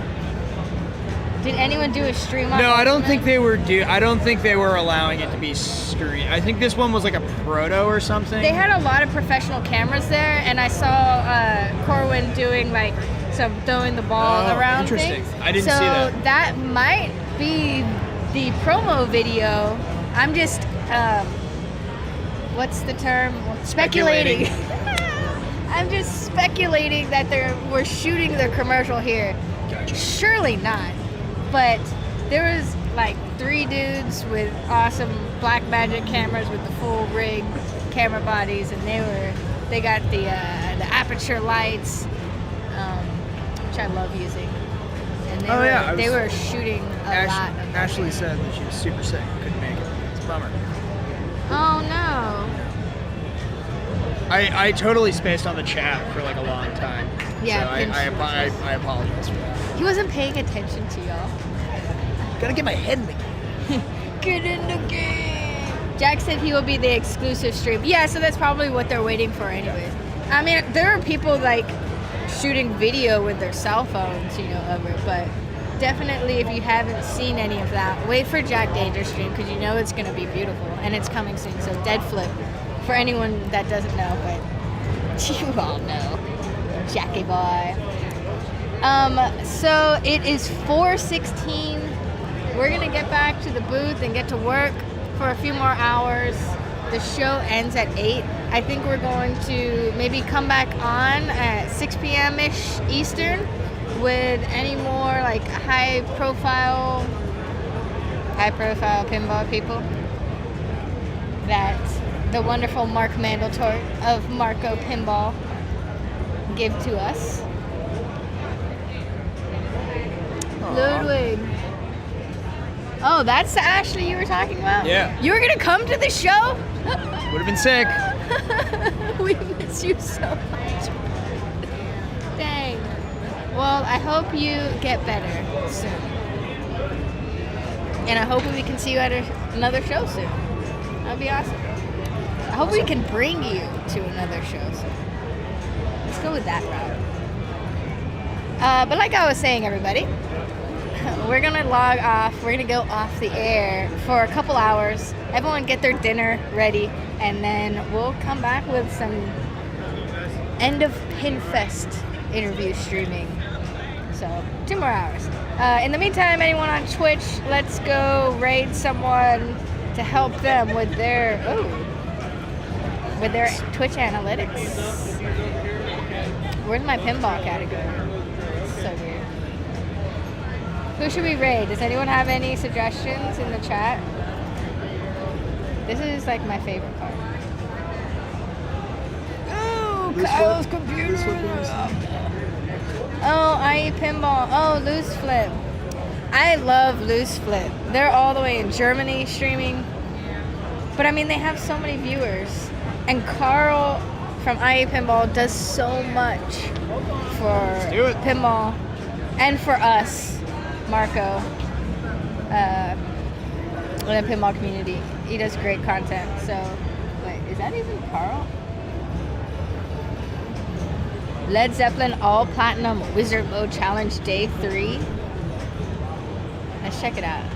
Did anyone do a stream on No, I don't Ultimate? think they were I don't think they were allowing it to be streamed. I think this one was like a proto or something. They had a lot of professional cameras there, and I saw Corwin doing like some throwing the ball around interesting. things. I didn't see that. So that might be the promo video. I'm just, what's the term? Speculating. I'm just speculating that we're shooting the commercial here. Gotcha. Surely not. But there was like 3 dudes with awesome Blackmagic cameras with the full rig camera bodies, and they got the aperture lights, which I love using. And they were shooting a lot. Of Ashley said that she was super sick, couldn't make it. It's a bummer. Oh no. I totally spaced on the chat for like a long time. Yeah, So I apologize for that. He wasn't paying attention to y'all. Gotta get my head in the game. Get in the game. Jack said he will be the exclusive stream. Yeah, so that's probably what they're waiting for anyways. I mean, there are people like shooting video with their cell phones, of it, but definitely if you haven't seen any of that, wait for Jack Danger stream because you know it's going to be beautiful and it's coming soon. So Dead Flip, for anyone that doesn't know, but you all know. Jackie boy. So it is 4:16. We're gonna get back to the booth and get to work for a few more hours. The show ends at 8. I think we're going to maybe come back on at 6 p.m.-ish Eastern with any more like high profile pinball people that the wonderful Mark Mandeltort of MarcoTV give to us. Ludwig. Oh, that's the Ashley you were talking about? Yeah. You were gonna come to the show? Would have been sick. We miss you so much. Dang. Well, I hope you get better soon. And I hope we can see you at another show soon. That'd be awesome. I hope we can bring you to another show soon. Let's go with that route. But like I was saying, everybody, we're gonna log off. We're gonna go off the air for a couple hours. Everyone get their dinner ready, and then we'll come back with some end of Pinfest interview streaming. So 2 more hours. In the meantime, anyone on Twitch, let's go raid someone to help them with their Twitch analytics. Where's my pinball category? So weird. Who should we raid? Does anyone have any suggestions in the chat? This is like my favorite part. Oh, Kyle's computer. Oh, IE Pinball. Oh, Loose Flip. I love Loose Flip. They're all the way in Germany streaming. But I mean, they have so many viewers. And Carl from IE Pinball does so much for pinball and for us, Marco, in the pinball community. He does great content. So, wait, is that even Carl? Led Zeppelin All Platinum Wizard Mode Challenge Day 3. Let's check it out.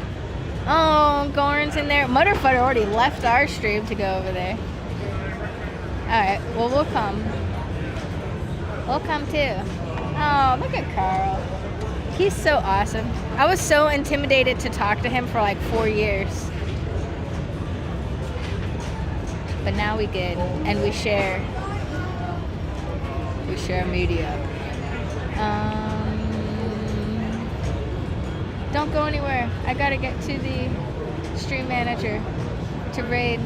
Oh, Goran's in there. Mutterfutter already left our stream to go over there. Alright, well, we'll come. We'll come too. Oh, look at Carl. He's so awesome. I was so intimidated to talk to him for like 4 years. But now we good, and we share media. Don't go anywhere. I gotta get to the stream manager to raid.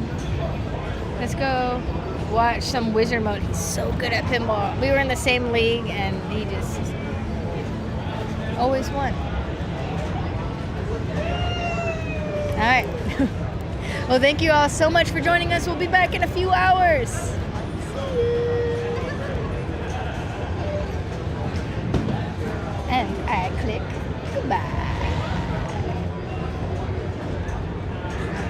Let's go watch some Wizard Mode. He's so good at pinball. We were in the same league, and he just always won. All right. Well, thank you all so much for joining us. We'll be back in a few hours. And I click